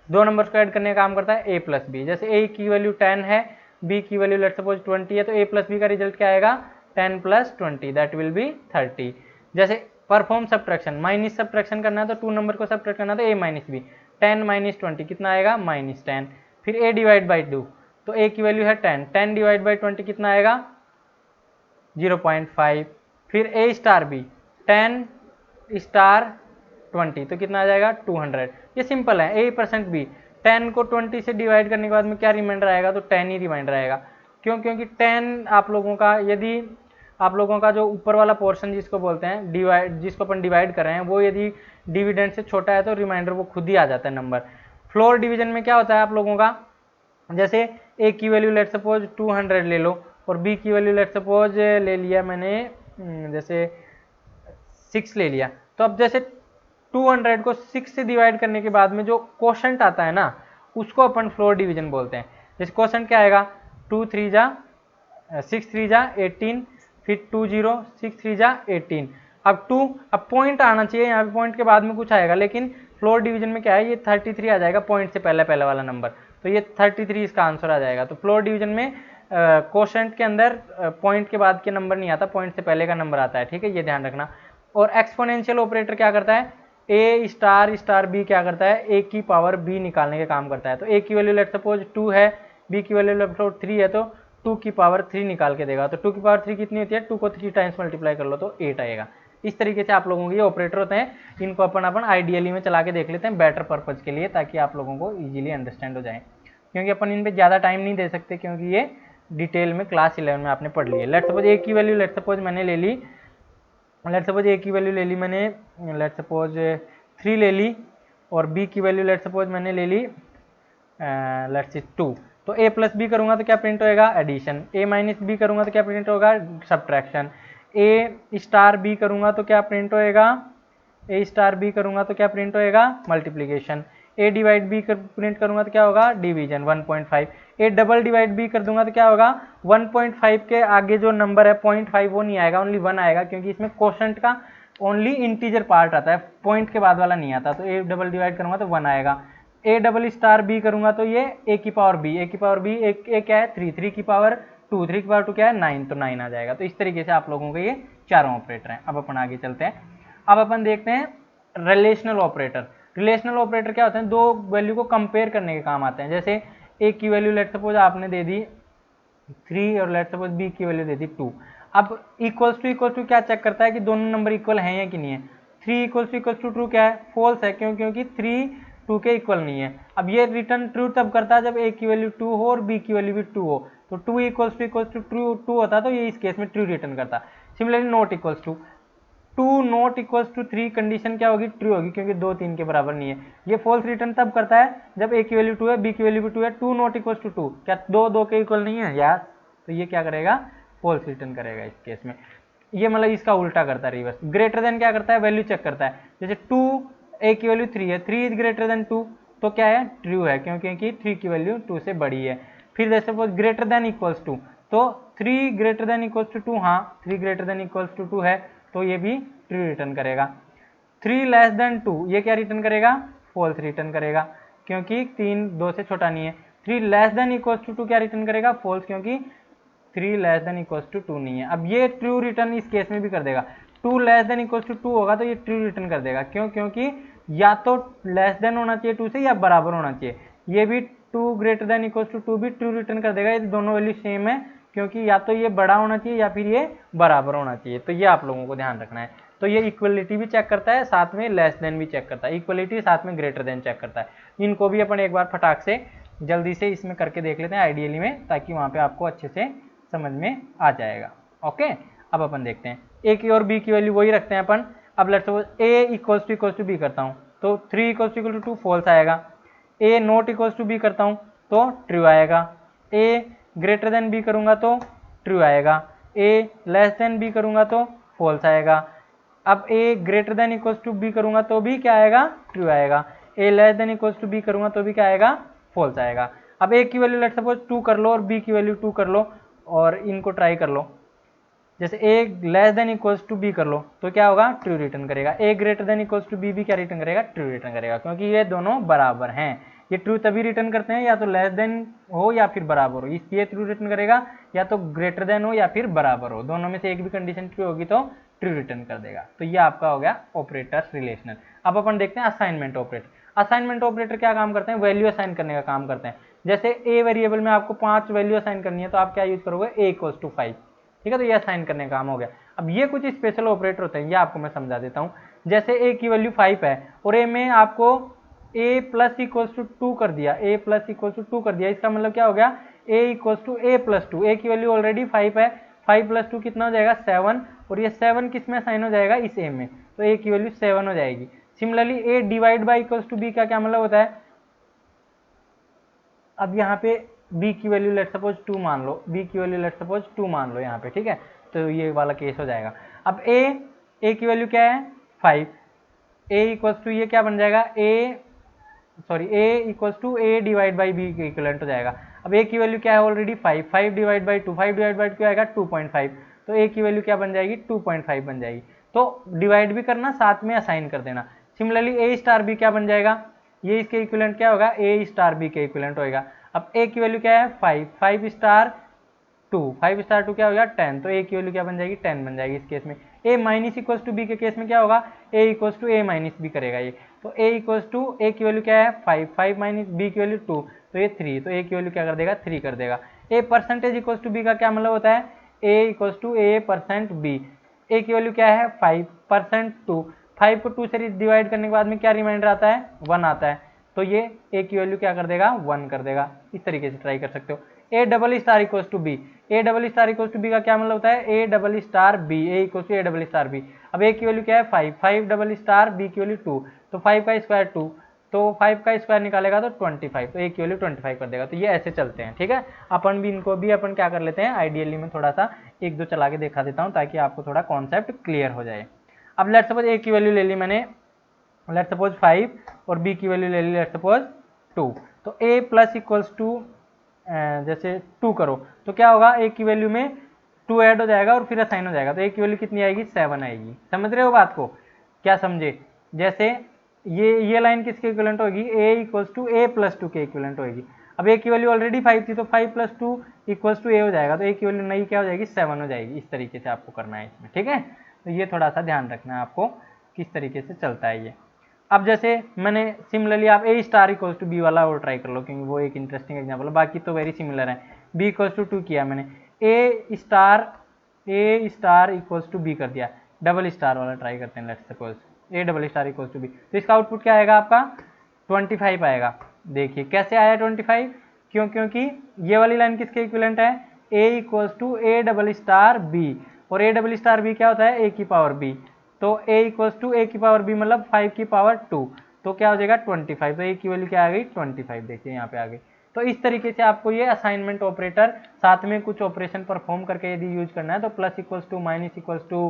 2 नंबर्स को ऐड करने का काम करता है, a प्लस बी। जैसे a की वैल्यू 10 है, b की वैल्यू लेट्स सपोज 20 है, तो a प्लस बी का रिजल्ट क्या आएगा? 10 प्लस 20 दैट विल बी 30। जैसे परफॉर्म सब्ट्रैक्शन, माइनस सब्ट्रैक्शन करना है तो 2 नंबर को सब्ट्रैक्ट करना है तो a माइनस बी, 10 माइनस 20 कितना आएगा? -10। फिर a डिवाइड बाई 2, तो a की वैल्यू है 10, 10 डिवाइड बाई 20 कितना आएगा? 0.5। फिर a स्टार b, 10 स्टार 20 तो कितना आ जाएगा? 200। ये सिंपल है। a% b, 10 को 20 से डिवाइड करने के बाद में क्या रिमाइंडर आएगा? तो 10 ही रिमाइंडर आएगा। क्यों? क्योंकि 10 आप लोगों का यदि आप लोगों का जो ऊपर वाला पोर्शन जिसको बोलते हैं डिवाइड, जिसको अपन डिवाइड कर रहे हैं, वो यदि डिविडेंड से छोटा है तो रिमाइंडर वो खुद ही आ जाता है नंबर। फ्लोर डिवीजन में क्या होता है आप लोगों का, जैसे ए की वैल्यू लेट सपोज 200 ले लो और बी की वैल्यू लेट सपोज ले लिया मैंने जैसे 6 ले लिया, तो अब जैसे 200 को 6 से डिवाइड करने के बाद में जो क्वोशंट आता है ना, उसको अपन फ्लोर डिवीजन बोलते हैं। जैसे क्वोशंट क्या आएगा, 2 3 जा 6 3 जा 18, फिर 2 0 6 3 जा 18, अब 2, अब पॉइंट आना चाहिए यहाँ पे, पॉइंट के बाद में कुछ आएगा, लेकिन फ्लोर डिवीजन में क्या है, ये 33 आ जाएगा पॉइंट से पहले वाला नंबर, तो ये 33 इसका आंसर आ जाएगा। तो फ्लोर डिवीजन में क्वोशंट के अंदर पॉइंट के बाद के नंबर नहीं आता, पॉइंट से पहले का नंबर आता है, ठीक है, ये ध्यान रखना। और एक्सपोनेंशियल ऑपरेटर क्या करता है, ए स्टार स्टार बी क्या करता है, ए की पावर बी निकालने का काम करता है। तो ए की वैल्यू लेट सपोज 2 है, बी की वैल्यू लेट सपोज 3 है, तो 2 की पावर 3 निकाल के देगा। तो 2 की पावर 3 कितनी होती है, 2 को 3 टाइम्स मल्टीप्लाई कर लो तो 8 आएगा। इस तरीके से आप लोगों के ये ऑपरेटर होते हैं, इनको अपन आइडियली में चला के देख लेते हैं बेटर पर्पज के लिए, ताकि आप लोगों को इजीली अंडरस्टैंड हो जाए, क्योंकि अपन इन पे ज़्यादा टाइम नहीं दे सकते, क्योंकि ये डिटेल में क्लास 11 में आपने पढ़ ली है। लेट सपोज ए की वैल्यू लेट सपोज मैंने ले ली, लेट सपोज ए की वैल्यू ले ली मैंने, लेट सपोज 3 ले ली, और बी की वैल्यू लेट सपोज मैंने ले ली लेट से 2। तो ए प्लस बी करूंगा तो क्या प्रिंट होएगा, एडिशन। ए माइनस बी करूंगा तो क्या प्रिंट होगा, सब्ट्रैक्शन। ए स्टार बी करूंगा तो क्या प्रिंट होएगा, ए स्टार बी करूंगा तो क्या प्रिंट होएगा, multiplication. A divide B print करूंगा तो क्या होगा, division 1.5। A double divide B कर दूंगा तो क्या होगा, 1.5 के आगे जो नंबर है 0.5 वो नहीं आएगा, ओनली 1 आएगा, क्योंकि इसमें क्वोशंट का ओनली इंटीजर पार्ट आता है, पॉइंट के बाद वाला नहीं आता। तो ए डबल डिवाइड करूंगा तो 1 आएगा। ए डबल स्टार बी करूंगा तो ये ए की पावर बी, ए की पावर बी एक क्या है 3, 3 की पावर 2, 3 की पावर 2 क्या है 9, तो 9 आ जाएगा। तो इस तरीके से आप लोगों के ये चारों ऑपरेटर हैं। अब अपन आगे चलते हैं, अब अपन देखते हैं रिलेशनल ऑपरेटर। रिलेशनल ऑपरेटर क्या होते हैं, दो वैल्यू को कंपेयर करने के काम आते हैं। जैसे ए की वैल्यू लेट सपोज आपने दे दी 3 और लेट सपोज बी की वैल्यू दे दी 2। अब इक्वल टू क्या चेक करता है कि दोनों नंबर इक्वल हैं या कि नहीं है। 3 इक्वल टू ट्रू क्या है, फॉल्स है, क्यों, क्योंकि 3 2 के इक्वल नहीं है। अब ये रिटर्न ट्रू तब करता है जब ए की वैल्यू 2 हो और बी की वैल्यू भी 2 हो। तो 2 इक्वल टू ट्रू होता तो ये इस केस में ट्रू रिटर्न करता। Similarly not equals to 2 not equals to 3 condition क्या होगी, ट्रू होगी, क्योंकि 2 3 के बराबर नहीं है। ये फॉल्स रिटर्न तब करता है जब ए की वैल्यू 2 है, बी की वैल्यू भी 2 है। 2 नॉट इक्वल्स टू 2 क्या 2 2 के इक्वल नहीं है यार, तो ये क्या करेगा, फॉल्स रिटर्न करेगा इस केस में। ये मतलब इसका उल्टा करता है, रिवर्स। ग्रेटर देन क्या करता है, वैल्यू चेक करता है। जैसे 2 ए की वैल्यू 3 है, 3 इज ग्रेटर देन 2, तो क्या है, ट्रू है, क्योंकि 3 की वैल्यू 2 से बड़ी है। फिर जैसे suppose greater than equals to, तो 3 ग्रेटर देन इक्वल्स टू 2, हाँ 3 ग्रेटर देन इक्वल्स टू 2 है, तो ये भी ट्रू रिटर्न करेगा। 3 लेस देन 2 ये क्या रिटर्न करेगा, फॉल्स रिटर्न करेगा, क्योंकि 3 2 से छोटा नहीं है। 3 लेस देन इक्वल्स टू 2 क्या रिटर्न करेगा, फॉल्स, क्योंकि 3 लेस देन इक्वल्स टू 2 नहीं है। अब ये ट्रू रिटर्न इस केस में भी कर देगा। 2 लेस देन इक्वल्स टू 2 होगा तो ये ट्रू रिटर्न कर देगा, क्यों, क्योंकि या तो लेस देन होना चाहिए 2 से या बराबर होना चाहिए। ये भी 2 ग्रेटर देन इक्वल्स टू 2 भी ट्रू रिटर्न कर देगा, ये दोनों वैल्यू सेम है, क्योंकि या तो ये बड़ा होना चाहिए या फिर ये बराबर होना चाहिए। तो ये आप लोगों को ध्यान रखना है। तो ये इक्वलिटी भी चेक करता है, साथ में लेस देन भी चेक करता है, इक्वलिटी साथ में ग्रेटर देन चेक करता है। इनको भी अपन एक बार फटाक से जल्दी से इसमें करके देख लेते हैं आइडियली में, ताकि वहाँ पे आपको अच्छे से समझ में आ जाएगा। ओके, अब अपन देखते हैं ए की और बी की वैल्यू वही रखते हैं अपन। अब let's suppose A equals to B करता हूँ तो 3 इक्वल्स टू 2 फॉल्स आएगा। A not equals to B करता हूँ तो ट्रू आएगा। ए ग्रेटर देन बी करूँगा तो ट्रू आएगा। ए लेस देन बी करूँगा तो फॉल्स आएगा। अब a greater than equals to b करूँगा तो भी क्या आएगा, ट्रू आएगा। A less than equals to b करूँगा तो भी क्या आएगा, फॉल्स आएगा। अब ए की वैल्यू लेट सपोज 2 कर लो और बी की वैल्यू 2 कर लो, और इनको ट्राई कर लो। जैसे a less than equals to b कर लो तो क्या होगा, ट्रू रिटर्न करेगा। A greater than equals to b भी क्या रिटर्न करेगा, ट्रू रिटर्न करेगा, क्योंकि ये दोनों बराबर हैं। ये ट्रू तभी रिटर्न करते हैं या तो लेस देन हो या फिर बराबर हो, ये ट्रू रिटर्न करेगा, या तो ग्रेटर देन हो या फिर बराबर हो, दोनों में से एक भी कंडीशन ट्रू होगी तो ट्रू रिटर्न कर देगा। तो ये आपका हो गया ऑपरेटर्स रिलेशनल। अब अपन देखते हैं असाइनमेंट ऑपरेटर। असाइनमेंट ऑपरेटर क्या काम करते हैं, वैल्यू असाइन करने का काम करते हैं। जैसे ए वेरिएबल में आपको 5 वैल्यू असाइन करनी है तो आप क्या यूज करोगे, ए इक्वल्स टू 5, ठीक है, तो ये असाइन करने का काम हो गया। अब ये कुछ स्पेशल ऑपरेटर होते हैं, ये आपको मैं समझा देता हूँ। जैसे ए की वैल्यू 5 है और ए में आपको ए प्लस इक्वल्स टू 2 कर दिया, ए प्लस इक्वल्स टू 2 कर दिया, इसका मतलब क्या हो गया, ए इक्वल्स टू ए प्लस 2। ए की वैल्यू ऑलरेडी 5 है 5 + 2 कितना हो जाएगा 7, और ये 7 किस में असाइन हो जाएगा इस ए में, तो ए की वैल्यू 7 हो जाएगी। Similarly A divide by equals to B का क्या मतलब होता है, अब यहाँ पे b की वैल्यू लेट सपोज 2 मान लो, b की वैल्यू लेट सपोज 2 मान लो यहाँ पे, ठीक है, तो ये वाला केस हो जाएगा। अब a की वैल्यू क्या है 5, a इक्वल्स टू ये क्या बन जाएगा a equals to a divide by b के इक्वलेंट हो जाएगा। अब a की वैल्यू क्या है already 5, 5 divide by 2, 5 divide by 2 आएगा 2.5, तो a की वैल्यू क्या बन जाएगी 2.5 बन जाएगी। तो डिवाइड भी करना साथ में असाइन कर देना। सिमिलरली a स्टार b क्या बन जाएगा, ये इसके इक्विवेलेंट क्या होगा a स्टार b के इक्विवेलेंट होगा। अब a की वैल्यू क्या है 5, 5 स्टार 2, 5 स्टार 2 क्या हो गया 10, तो a की वैल्यू क्या बन जाएगी 10 बन जाएगी इस केस में। a minus equals to b के केस में क्या होगा a equals to a minus b करेगा ये, तो a इक्वल्स टू a की वैल्यू क्या है 5, 5 माइनस b की वैल्यू 2, तो ये 3, तो a की वैल्यू क्या कर देगा 3 कर देगा। a percentage equals to b का क्या मतलब होता है a equals to a%b, a की वैल्यू क्या है 5% 2, 5 को 2 से डिवाइड करने के बाद में क्या रिमाइंडर आता है 1 आता है, तो ये a की वैल्यू क्या कर देगा 1 कर देगा। इस तरीके से ट्राई कर सकते हो। a double star equals to b, a double star equals to b का क्या मतलब होता है a double star b, a equals to a double star b। अब a की वैल्यू क्या है 5, 5 डबल स्टार b की वैल्यू 2, तो 5 का स्क्वायर 2, तो 5 का स्क्वायर निकालेगा तो 25, तो a की वैल्यू 25 कर देगा। तो ये ऐसे चलते हैं, ठीक है। अपन भी इनको भी अपन क्या कर लेते हैं आइडियली में थोड़ा सा एक दो चला के दिखा देता हूँ ताकि आपको थोड़ा कॉन्सेप्ट क्लियर हो जाए। अब लेट्स सपोज a की वैल्यू ले ली मैंने लेट्स सपोज 5 और b की वैल्यू ले ली लेट्स सपोज 2, तो a प्लस इक्वल्स टू जैसे 2 करो तो क्या होगा a की वैल्यू में 2 ऐड हो जाएगा और फिर असाइन हो जाएगा, तो a की वैल्यू कितनी आएगी 7 आएगी। समझ रहे हो बात को, क्या समझे, जैसे ये लाइन किसके इक्विवेलेंट होगी a equals to a plus 2 के इक्विवेलेंट होगी। अब a की वैल्यू ऑलरेडी 5 थी तो 5 प्लस 2 इक्वल्स टू a हो जाएगा, तो a की वैल्यू नई क्या हो जाएगी 7 हो जाएगी। इस तरीके से आपको करना है इसमें, ठीक है, तो ये थोड़ा सा ध्यान रखना है आपको किस तरीके से चलता है ये। अब जैसे मैंने सिमिलरली आप a star equals to B वाला और ट्राई कर लो क्योंकि वो एक इंटरेस्टिंग एग्जाम्पल है, बाकी तो वेरी सिमिलर है। b इक्वल्स टू 2 किया मैंने, a star equals to b कर दिया, डबल स्टार वाला ट्राई करते हैं let's suppose a double star equals to b, तो इसका आउटपुट क्या आएगा आपका 25 आएगा। देखिए कैसे आया 25, क्योंकि ये वाली लाइन किसके इक्विवेलेंट है a equals to a double star b, और a डबल स्टार b क्या होता है a की पावर b, तो a इक्वल्स टू a की पावर b मतलब 5 की पावर 2, तो क्या हो जाएगा 25, तो a की वैल्यू क्या आ गई 25, देखिए यहाँ पे आ गई। तो इस तरीके से आपको ये असाइनमेंट ऑपरेटर साथ में कुछ ऑपरेशन परफॉर्म करके यदि यूज करना है तो plus equals to minus equals to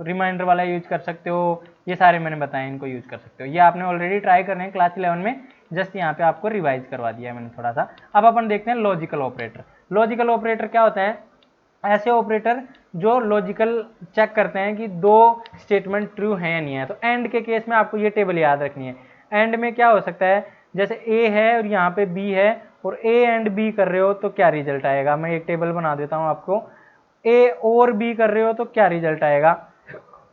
reminder वाला यूज कर सकते हो, ये सारे मैंने बताए इनको यूज कर सकते हो। ये आपने ऑलरेडी ट्राई करने हैं क्लास 11 में, जस्ट यहाँ पे आपको रिवाइज करवा दिया है मैंने थोड़ा सा। अब अपन देखते हैं लॉजिकल ऑपरेटर। लॉजिकल ऑपरेटर क्या होता है, ऐसे ऑपरेटर जो लॉजिकल चेक करते हैं कि दो स्टेटमेंट ट्रू है या नहीं है। तो एंड के केस में आपको ये टेबल याद रखनी है। एंड में क्या हो सकता है, जैसे ए है और यहाँ पे बी है और ए एंड बी कर रहे हो तो क्या रिजल्ट आएगा, मैं एक टेबल बना देता हूँ आपको। ए और बी कर रहे हो तो क्या रिजल्ट आएगा,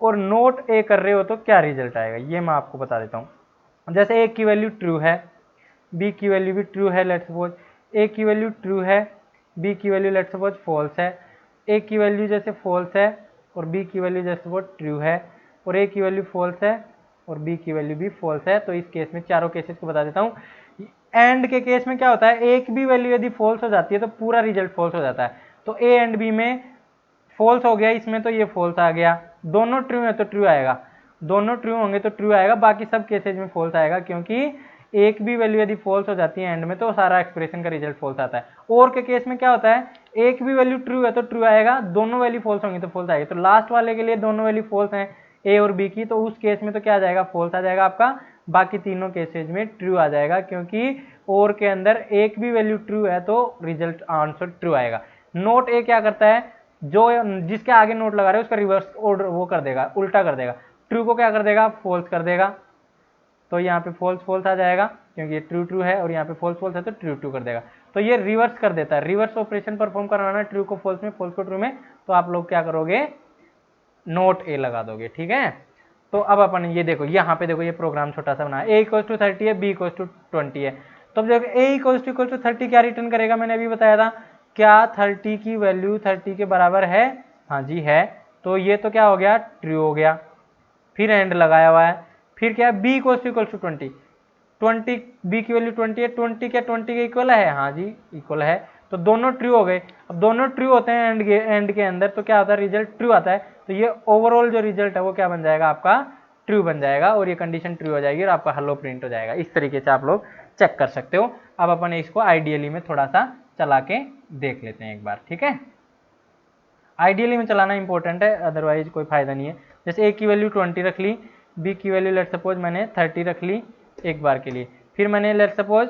और नोट ए कर रहे हो तो क्या रिजल्ट आएगा, ये मैं आपको बता देता हूँ। जैसे ए की वैल्यू ट्रू है, बी की वैल्यू भी ट्रू है, लेट्स सपोज ए की वैल्यू ट्रू है, बी की वैल्यू लेट्स सपोज फॉल्स है, ए की वैल्यू जैसे फॉल्स है और बी की वैल्यू जैसे वो ट्रू है, और ए की वैल्यू फॉल्स है और बी की वैल्यू भी फॉल्स है। तो इस केस में चारों केसेस को बता देता हूँ। एंड के केस में क्या होता है, एक भी वैल्यू यदि फॉल्स हो जाती है तो पूरा रिजल्ट फॉल्स हो जाता है। तो ए एंड बी में फॉल्स हो गया इसमें तो ये फॉल्स आ गया, दोनों ट्रू है तो ट्रू आएगा, दोनों ट्रू होंगे तो ट्रू आएगा, बाकी सब केसेज में फॉल्स आएगा क्योंकि एक भी वैल्यू यदि फॉल्स हो जाती है एंड में तो सारा एक्सप्रेशन का रिजल्ट फॉल्स आता है। और के केस में क्या होता है, एक भी वैल्यू ट्रू है तो ट्रू आएगा, दोनों वैल्यू फॉल्स होंगी तो फॉल्स आएगी। तो लास्ट वाले के लिए दोनों वैल्यू फॉल्स हैं ए और बी की, तो उस केस में तो क्या आ जाएगा फॉल्स आ जाएगा आपका, बाकी तीनों केसेज में ट्रू आ जाएगा क्योंकि और के अंदर एक भी वैल्यू ट्रू है तो रिजल्ट आंसर ट्रू आएगा। नोट ए क्या करता है, जो जिसके आगे नोट लगा रहे हैं उसका रिवर्स ऑर्डर वो कर देगा, उल्टा कर देगा, ट्रू को क्या कर देगा फॉल्स कर देगा, तो यहाँ पे फॉल्स फॉल्स आ जाएगा क्योंकि ये ट्रू ट्रू है और यहाँ पे फॉल्स फॉल्स है तो ट्रू ट्रू कर देगा। तो ये रिवर्स कर देता है, रिवर्स ऑपरेशन परफॉर्म करवाना है, ट्रू को फॉल्स में फॉल्स को ट्रू में, तो आप लोग क्या करोगे नोट ए लगा दोगे, ठीक है। तो अब अपन ये देखो यहाँ पे देखो ये प्रोग्राम छोटा सा बना है, ए इक्वल्स टू 30 है, बी इक्वल्स टू 20 है। तो अब देखो ए इक्वल्स टू 30 क्या रिटर्न करेगा, मैंने अभी बताया था, क्या 30 की वैल्यू 30 के बराबर है, हाँ जी है, तो ये तो क्या हो गया ट्रू हो गया, फिर एंड लगाया हुआ है, फिर क्या है बी इक्वल्स टू 20, 20 बी की वैल्यू 20 है, 20 क्या 20 के इक्वल है, हाँ जी इक्वल है, तो दोनों ट्रू हो गए। अब दोनों ट्रू होते हैं एंड के अंदर, तो क्या होता है, रिजल्ट ट्रू आता है। तो ये ओवरऑल जो रिजल्ट है वो क्या बन जाएगा, आपका ट्रू बन जाएगा और ये कंडीशन ट्रू हो जाएगी और आपका हेलो प्रिंट हो जाएगा। इस तरीके से आप लोग चेक कर सकते हो। अब अपन इसको आइडियली में थोड़ा सा चला के देख लेते हैं एक बार, ठीक है। आइडियली में चलाना इंपॉर्टेंट है, अदरवाइज कोई फायदा नहीं है। जैसे ए की वैल्यू 20 रख ली, बी की वैल्यू लेट सपोज मैंने 30 रख ली एक बार के लिए। फिर मैंने लेट सपोज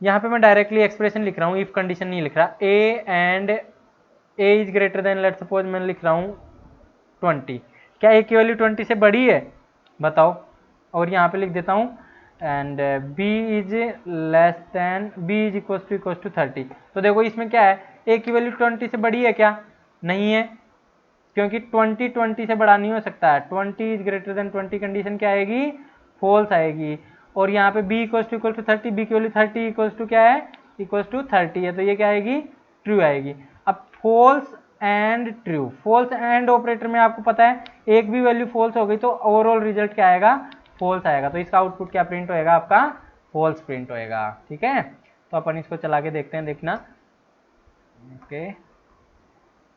यहाँ पे मैं डायरेक्टली एक्सप्रेशन लिख रहा हूँ, इफ कंडीशन नहीं लिख रहा। A and A is greater then, let suppose मैं लिख रहा हूँ 20। क्या ए की वैल्यू 20 से बड़ी है, बताओ। और यहाँ पे लिख देता हूँ and B is less than, B is equal to 30। तो देखो इसमें क्या है, ए की वैल्यू 20 से बड़ी है क्या, नहीं है, क्योंकि 20 से बड़ा नहीं हो सकता है। 20 इज ग्रेटर देन 20 कंडीशन क्या आएगी, फॉल्स आएगी। और यहाँ पे b इक्वल टू 30, बी की वैल्यू 30 इक्वल टू क्या है, इक्वल टू 30 है, तो ये क्या आएगी, ट्रू आएगी। अब false and true, false and operator में आपको पता है एक भी वैल्यू फॉल्स हो गई तो ओवरऑल रिजल्ट क्या आएगा, फॉल्स आएगा। तो इसका आउटपुट क्या प्रिंट होएगा, आपका फॉल्स प्रिंट होएगा, ठीक है। तो अपन इसको चला के देखते हैं, देखना। ओके,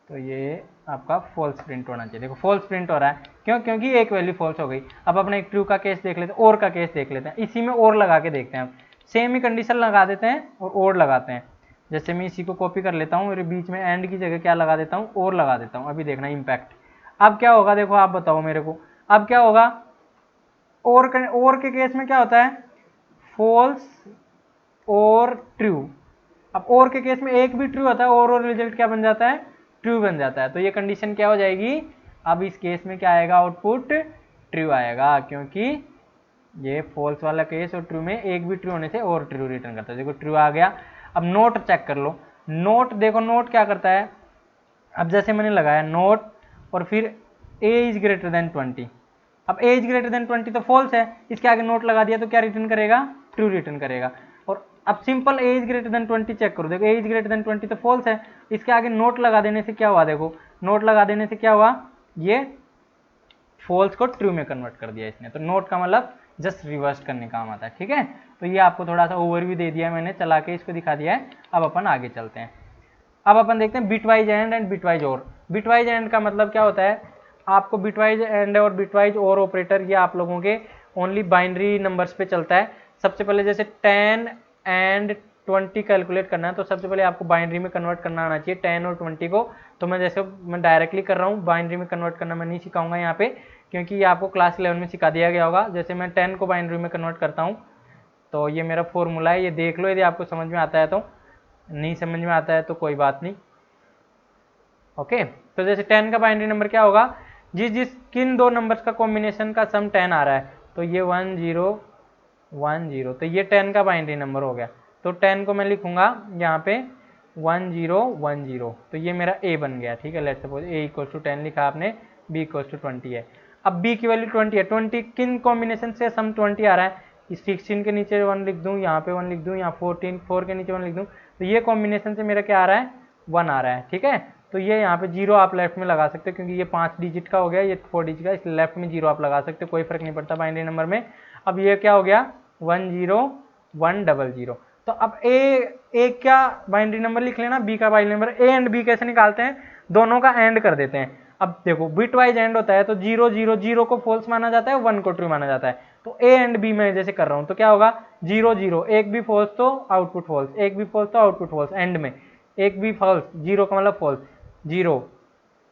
तो ये आपका फॉल्स प्रिंट होना चाहिए। देखो फॉल्स प्रिंट हो रहा है, क्यों, क्योंकि एक वैल्यू फॉल्स हो गई। अब अपने एक ट्रू का केस देख लेते हैं, और का केस देख लेते हैं। इसी में और लगा के देखते हैं, सेम ही कंडीशन लगा देते हैं और लगाते हैं। जैसे मैं इसी को कॉपी कर लेता हूँ, मेरे बीच में एंड की जगह क्या लगा देता हूँ, और लगा देता हूँ। अभी देखना इम्पैक्ट अब क्या होगा, देखो आप बताओ मेरे को, अब क्या होगा। और के केस में क्या होता है, फॉल्स और ट्रू। अब और के केस में एक भी ट्रू होता है, और रिजल्ट क्या बन जाता है, ट्रू बन जाता है। तो ये कंडीशन क्या हो जाएगी, अब इस केस में क्या आएगा, आउटपुट ट्रू आएगा, क्योंकि ये फॉल्स वाला केस और ट्रू में एक भी ट्रू होने से और ट्रू रिटर्न करता है। देखो ट्रू आ गया। अब नोट चेक कर लो, नोट देखो, नोट क्या करता है। अब जैसे मैंने लगाया नोट और फिर ए इज ग्रेटर देन 20। अब ए इज ग्रेटर देन 20 तो फॉल्स है, इसके आगे नोट लगा दिया तो क्या रिटर्न करेगा, ट्रू रिटर्न करेगा। और अब simple A is greater than 20 check करो, देखो ए इज ग्रेटर देन 20 तो फॉल्स है, इसके आगे नोट लगा देने से क्या हुआ, देखो नोट लगा देने से क्या हुआ, ये फॉल्स को ट्रू में कन्वर्ट कर दिया इसने। तो नोट का मतलब जस्ट रिवर्स करने काम आता है, ठीक है। तो ये आपको थोड़ा सा ओवरव्यू दे दिया है मैंने, चला के इसको दिखा दिया है। अब अपन आगे चलते हैं। अब अपन देखते हैं बिटवाइज एंड बिटवाइज और। बिटवाइज एंड का मतलब क्या होता है, आपको बिटवाइज एंड और बिटवाइज और ऑपरेटर ये आप लोगों के ओनली बाइनरी नंबर्स पे चलता है। सबसे पहले जैसे 10 एंड 20 कैलकुलेट करना है, तो सबसे पहले आपको बाइनरी में कन्वर्ट करना आना चाहिए 10 और 20 को। तो मैं डायरेक्टली कर रहा हूँ, बाइनरी में कन्वर्ट करना मैं नहीं सिखाऊंगा यहाँ पे, क्योंकि ये आपको क्लास 11 में सिखा दिया गया होगा। जैसे मैं 10 को बाइनरी में कन्वर्ट करता हूँ, तो ये मेरा फॉर्मूला है, ये देख लो, यदि आपको समझ में आता है तो, नहीं समझ में आता है तो कोई बात नहीं। ओके, तो जैसे 10 का बाइनरी नंबर क्या होगा, जिस किन दो नंबर्स का कॉम्बिनेशन का सम 10 आ रहा है, तो ये 1 0 1 0, तो ये 10 का बाइनरी नंबर हो गया। तो 10 को मैं लिखूंगा यहाँ पे 1 0 1 0, तो ये मेरा ए बन गया, ठीक है। Let's suppose A equal to 10 लिखा आपने, बी इक्वल टू 20 है। अब बी की वैल्यू 20 है, 20 किन कॉम्बिनेशन से सम 20 आ रहा है, 16 के नीचे 1 लिख दूँ, यहाँ पे 1 लिख दूँ, यहाँ 14 4 के नीचे 1 लिख दूँ, तो ये कॉम्बिनेशन से मेरा क्या आ रहा है, 1 आ रहा है, ठीक है। तो ये यहाँ पे 0 आप लेफ्ट में लगा सकते हो, क्योंकि ये 5 डिजिट का हो गया, ये 4 डिजिट का, इसलिए लेफ्ट में 0 आप लगा सकते हो, कोई फर्क नहीं पड़ता बाइनरी नंबर में। अब ये क्या हो गया, 1 0 1 0 0। तो अब ए क्या बाइनरी नंबर लिख लेना, बी का binary number. A and B कैसे निकालते हैं, दोनों का एंड कर देते हैं। अब देखो बिट वाइज एंड होता है, तो 0 0 0 को फॉल्स माना जाता है, 1 को ट्रू माना जाता है। तो ए एंड बी में जैसे कर रहा हूं, तो क्या होगा, 0 0, एक भी फॉल्स तो आउटपुट फॉल्स, एक भी फॉल्स तो आउटपुट फॉल्स, एंड में एक भी फॉल्स, 0 का मतलब फॉल्स, 0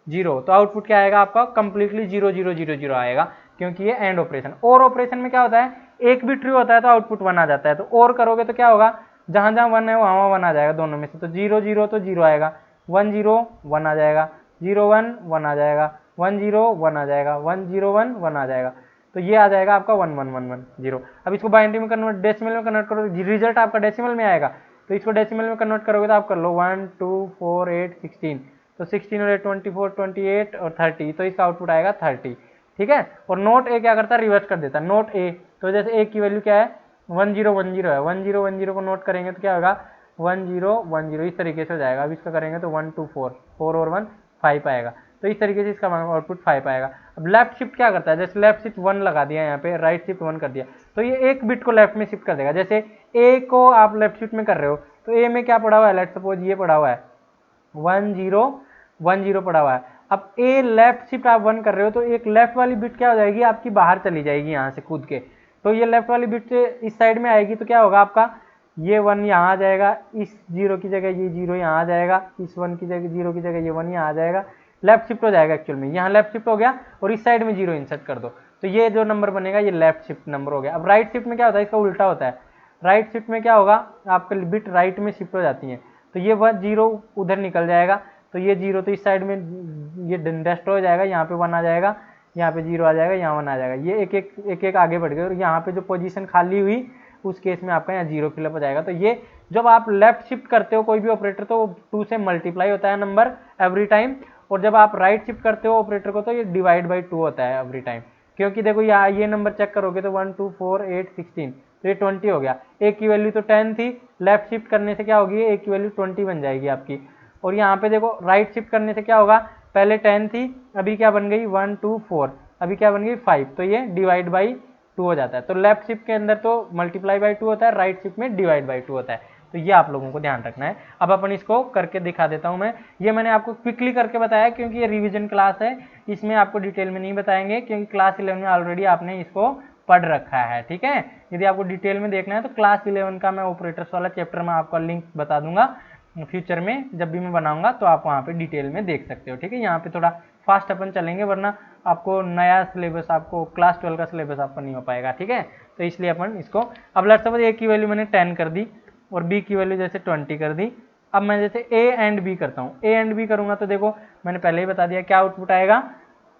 0, तो आउटपुट क्या आएगा आपका, कंप्लीटली 0 0 0 0 आएगा, क्योंकि ये एंड ऑपरेशन। और ऑपरेशन में क्या होता है, एक भी ट्रू होता है तो आउटपुट 1 आ जाता है। तो और करोगे तो क्या होगा, जहां जहां 1 है वहां 1 आ जाएगा दोनों में से। तो 0 0 तो 0 आएगा, 1 0 1 आ जाएगा, 0 1 1 आ जाएगा, 1 0 1 आ जाएगा, 1 0 1 1 आ जाएगा। तो ये आ जाएगा आपका 1 1 1 1 0। अब इसको बाइनरी में कन्वर्ट, डेसिमल में कन्वर्ट करो, रिजल्ट आपका डेसिमल में आएगा। तो इसको डेसिमल में कन्वर्ट करोगे तो आप कर लो 1 2 4 8 16, तो 16 और 8 24 28 और 30, तो इसका आउटपुट आएगा 30, ठीक है। और नोट ए क्या करता है, रिवर्स कर देता है। नोट ए, तो जैसे ए की वैल्यू क्या है, 1 0 1 0 है, 1 0 1 0 को नोट करेंगे तो क्या होगा, 1 0 1 0, इस तरीके से हो जाएगा। अब इसका करेंगे तो 1 2 4 4 और 1 5 आएगा, तो इस तरीके से इसका आउटपुट 5 आएगा। अब लेफ्ट शिफ्ट क्या करता है, जैसे लेफ्ट शिफ्ट 1 लगा दिया यहाँ पे, राइट शिफ्ट 1 कर दिया, तो ये एक बिट को लेफ्ट में शिफ्ट कर देगा। जैसे ए को आप लेफ्ट शिफ्ट में कर रहे हो, तो ए में क्या पड़ा हुआ है, लेट्स सपोज ये पड़ा हुआ है 1 0 1 0 पड़ा हुआ है। अब ए लेफ्ट शिफ्ट आप 1 कर रहे हो तो एक लेफ्ट वाली बिट क्या हो जाएगी आपकी, बाहर चली जाएगी यहाँ से कूद के, तो ये लेफ्ट वाली बिट इस साइड में आएगी, तो क्या होगा आपका ये 1 यहाँ आ जाएगा, इस 0 की जगह ये 0 यहाँ आ जाएगा, इस 1 की जगह 0 की जगह ये 1 यहाँ आ जाएगा, लेफ्ट शिफ्ट हो जाएगा एक्चुअल में, यहाँ लेफ्ट शिफ्ट हो गया और इस साइड में 0 इंसर्ट कर दो, तो ये जो नंबर बनेगा ये लेफ्ट शिफ्ट नंबर हो गया। अब राइट शिफ्ट में क्या होता है, इसका उल्टा होता है, राइट शिफ्ट में क्या होगा आपका बिट राइट में शिफ्ट हो जाती है, तो ये 0 उधर निकल जाएगा, तो ये 0 तो इस साइड में ये डिस्ट्रॉय हो जाएगा, यहाँ पे 1 आ जाएगा, यहाँ पे 0 आ जाएगा, यहाँ 1 आ जाएगा, ये एक एक आगे बढ़ गए और यहाँ पे जो पोजीशन खाली हुई उस केस में आपका यहाँ 0 फिलअप हो जाएगा। तो ये जब आप लेफ्ट शिफ्ट करते हो कोई भी ऑपरेटर तो 2 से मल्टीप्लाई होता है नंबर एवरी टाइम, और जब आप राइट शिफ्ट करते हो ऑपरेटर को तो ये डिवाइड बाई 2 होता है एवरी टाइम, क्योंकि देखो यहाँ ये नंबर चेक करोगे तो 1 2 4 8 16 तो ये 20 हो गया, ए की वैल्यू तो 10 थी, लेफ्ट शिफ्ट करने से क्या होगी ए की वैल्यू 20 बन जाएगी आपकी, और यहाँ पे देखो राइट शिफ्ट करने से क्या होगा, पहले 10 थी अभी क्या बन गई 1 2 4, अभी क्या बन गई 5, तो ये डिवाइड बाई 2 हो जाता है। तो लेफ्ट शिफ्ट के अंदर तो मल्टीप्लाई बाई 2 होता है, राइट शिफ्ट में डिवाइड बाई 2 होता है, तो ये आप लोगों को ध्यान रखना है। अब अपन इसको करके दिखा देता हूं मैं, ये मैंने आपको क्विकली करके बताया क्योंकि ये रिवीजन क्लास है, इसमें आपको डिटेल में नहीं बताएंगे क्योंकि क्लास 11 में ऑलरेडी आपने इसको पढ़ रखा है, ठीक है। यदि आपको डिटेल में देखना है तो क्लास 11 का मैं ऑपरेटर्स वाला चैप्टर में आपका लिंक बता दूंगा फ्यूचर में, जब भी मैं बनाऊंगा तो आप वहाँ पे डिटेल में देख सकते हो, ठीक है। यहाँ पे थोड़ा फास्ट अपन चलेंगे वरना आपको नया सिलेबस, आपको क्लास 12 का सिलेबस आपका नहीं हो पाएगा, ठीक है। तो इसलिए अपन इसको, अब लेट्स सपोज ए की वैल्यू मैंने 10 कर दी और बी की वैल्यू जैसे 20 कर दी। अब मैं जैसे ए एंड बी करता हूँ, ए एंड बी करूंगा तो देखो मैंने पहले ही बता दिया क्या आउटपुट आएगा,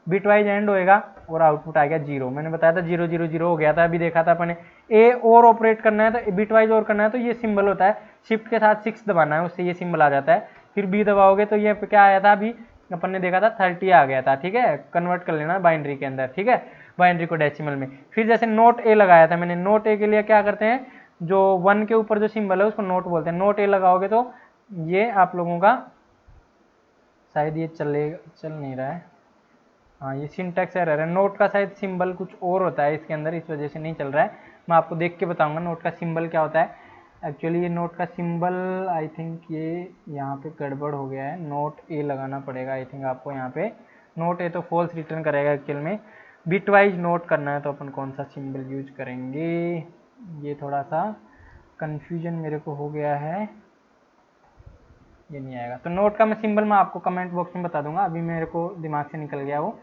बिट वाइज एंड होएगा और आउटपुट आ गया 0, मैंने बताया था 0 0 0 हो गया था, अभी देखा था अपने। ए और ऑपरेट करना है तो बिट वाइज और करना है तो ये सिंबल होता है, शिफ्ट के साथ 6 दबाना है, उससे ये सिंबल आ जाता है, फिर बी दबाओगे तो ये क्या आया था, अभी अपन ने देखा था 30 आ गया था, ठीक है। कन्वर्ट कर लेना बाइनरी के अंदर, ठीक है, बाइनरी को डेसिमल में। फिर जैसे नोट ए लगाया था मैंने, नोट ए के लिए क्या करते हैं, जो 1 के ऊपर जो सिंबल है उसको नोट बोलते हैं, नोट ए लगाओगे तो ये आप लोगों का शायद ये चल नहीं रहा है, हाँ ये सिंटैक्स एरर है, नोट का शायद सिंबल कुछ और होता है इसके अंदर, इस वजह से नहीं चल रहा है, मैं आपको देख के बताऊंगा नोट का सिंबल क्या होता है। एक्चुअली ये नोट का सिंबल आई थिंक ये यहाँ पे गड़बड़ हो गया है, नोट ए लगाना पड़ेगा आई थिंक आपको, यहाँ पे नोट ए तो फॉल्स रिटर्न करेगा एक्चुअल में, बिट वाइज नोट करना है तो अपन कौन सा सिंबल यूज करेंगे, ये थोड़ा सा कन्फ्यूजन मेरे को हो गया है, ये नहीं आएगा। तो नोट का मैं सिंबल मैं आपको कमेंट बॉक्स में बता दूंगा, अभी मेरे को दिमाग से निकल गया वो,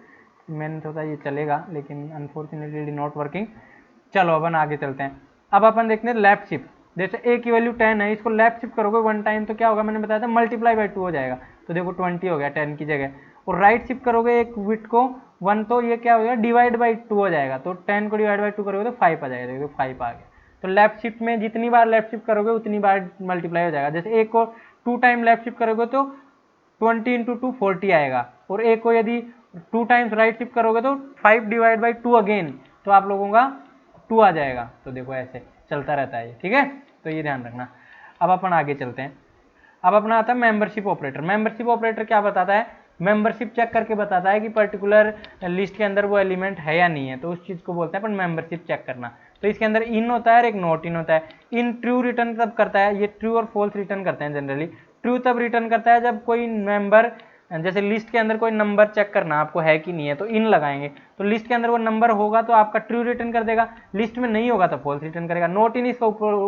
मैंने सोचा ये चलेगा लेकिन अनफॉर्चुनेटली नॉट वर्किंग। चलो अपन आगे चलते हैं। अब अपन देखते हैं लेफ्ट शिफ्ट, जैसे ए की वैल्यू 10 है, इसको लेफ्ट शिफ्ट करोगे 1 टाइम तो क्या होगा, मैंने बताया था मल्टीप्लाई बाई 2 हो जाएगा, तो देखो 20 हो गया 10 की जगह, और राइट शिफ्ट करोगे एक बिट को 1 तो ये क्या हो जाएगा डिवाइड बाई 2 हो जाएगा, तो 10 को डिवाइड बाई 2 करोगे तो 5 आ जाएगा, देखो 5 आ गया। तो लेफ्ट शिफ्ट में जितनी बार लेफ्ट शिफ्ट करोगे उतनी बार मल्टीप्लाई हो जाएगा, जैसे एक को 2 टाइम लेफ्ट शिफ्ट करोगे तो 20 इंटू 2 40 आएगा, और एक को यदि 2 टाइम्स राइट शिफ्ट करोगे तो 5 डिवाइड बाई 2 अगेन, तो आप लोगों का 2 आ जाएगा। तो देखो ऐसे चलता रहता है, ठीक है, तो ये ध्यान रखना। अब अपन आगे चलते हैं, अब अपना आता है मेंबरशिप ऑपरेटर। मेंबरशिप ऑपरेटर क्या बताता है, मेंबरशिप चेक करके बताता है कि पर्टिकुलर लिस्ट के अंदर वो एलिमेंट है या नहीं है, तो उस चीज को बोलते हैं अपन मेंबरशिप चेक करना। तो इसके अंदर इन होता है और एक नॉट इन होता है। इन ट्रू रिटर्न तब करता है, ये ट्रू और फॉल्स रिटर्न करते हैं जनरली। ट्रू तब रिटर्न करता है जब कोई मेंबर, जैसे लिस्ट के अंदर कोई नंबर चेक करना आपको है कि नहीं है तो इन लगाएंगे, तो लिस्ट के अंदर वो नंबर होगा तो आपका ट्रू रिटर्न कर देगा, लिस्ट में नहीं होगा तो फॉल्स रिटर्न करेगा। नॉट इन इसका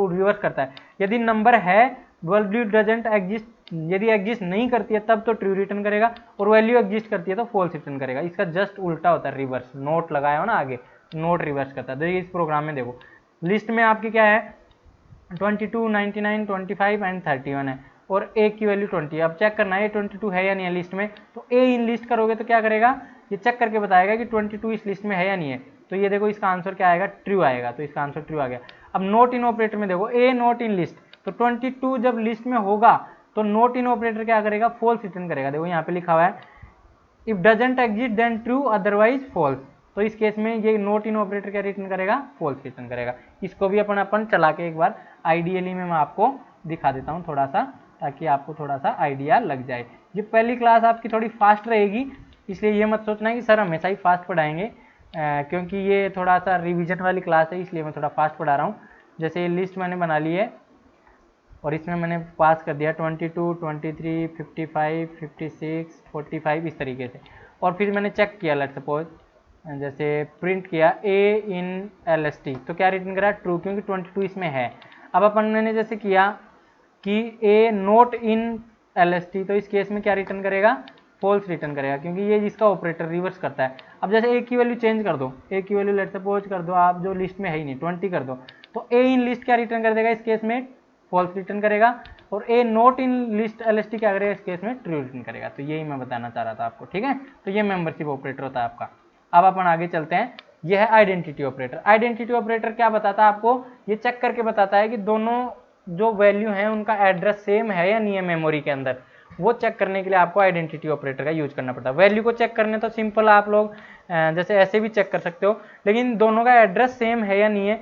रिवर्स करता है, यदि नंबर है वैल्यू डजंट एग्जिस्ट, यदि एग्जिस्ट नहीं करती है तब तो ट्रू रिटर्न करेगा, और वैल्यू एग्जिस्ट करती है तो फॉल्स रिटर्न करेगा। इसका जस्ट उल्टा होता है, रिवर्स। नोट लगाया हो ना आगे, नोट रिवर्स करता है। देखिए इस प्रोग्राम में देखो, लिस्ट में आपकी क्या है 22, 99, 25 एंड 31 है, और ए की वैल्यू 20। अब चेक करना है 22 है या नहीं है लिस्ट में, तो ए इन लिस्ट करोगे तो क्या करेगा, ये चेक करके बताएगा कि 22 इस लिस्ट में है या नहीं है। तो ये देखो इसका आंसर क्या आएगा, ट्रू आएगा, तो इसका आंसर ट्रू आ गया। अब नोट इन ऑपरेटर में देखो, ए नोट इन लिस्ट, तो 22 जब लिस्ट में होगा तो नोट इन ऑपरेटर क्या करेगा, फॉल्स रिटर्न करेगा। देखो यहाँ पे लिखा हुआ है if doesn't exist then true otherwise false, तो इस केस में ये नोट इन ऑपरेटर क्या रिटर्न करेगा, फॉल्स रिटर्न करेगा। इसको भी अपन चला के एक बार आइडियली में मैं आपको दिखा देता हूँ थोड़ा सा, ताकि आपको थोड़ा सा आइडिया लग जाए। ये पहली क्लास आपकी थोड़ी फास्ट रहेगी, इसलिए ये मत सोचना कि सर हमेशा ही फास्ट पढ़ाएंगे, क्योंकि ये थोड़ा सा रिवीजन वाली क्लास है, इसलिए मैं थोड़ा फास्ट पढ़ा रहा हूँ। जैसे ये लिस्ट मैंने बना ली है, और इसमें मैंने पास कर दिया 22, 23, 55, 56, 45 इस तरीके से। और फिर मैंने चेक किया, लेट्स सपोज जैसे प्रिंट किया A इन LST, तो क्या रिटर्न करा? ट्रू, क्योंकि 22 इसमें है। अब अपन ने जैसे किया कि A नोट इन LST, तो इस केस में क्या रिटर्न करेगा? फॉल्स रिटर्न करेगा, क्योंकि ये जिसका ऑपरेटर रिवर्स करता है। अब जैसे A की वैल्यू चेंज कर दो, A की वैल्यू लेट्स सपोज कर दो आप, जो लिस्ट में है ही नहीं, 20 कर दो, तो A इन लिस्ट क्या रिटर्न कर देगा? इस केस में फॉल्स रिटर्न करेगा। और A note in list LST क्या करेगा? इस केस में ट्रू रिटर्न करेगा। तो यही मैं बताना चाह रहा था आपको, ठीक है। तो ये मेंबरशिप ऑपरेटर होता है आपका। अब अपन आगे चलते हैं, यह है आइडेंटिटी ऑपरेटर। आइडेंटिटी ऑपरेटर क्या बताता है आपको? ये चेक करके बताता है कि दोनों जो वैल्यू है उनका एड्रेस सेम है या नहीं है मेमोरी के अंदर। वो चेक करने के लिए आपको आइडेंटिटी ऑपरेटर का यूज करना पड़ता है। वैल्यू को चेक करने तो सिंपल आप लोग जैसे ऐसे भी चेक कर सकते हो, लेकिन दोनों का एड्रेस सेम है या नहीं है,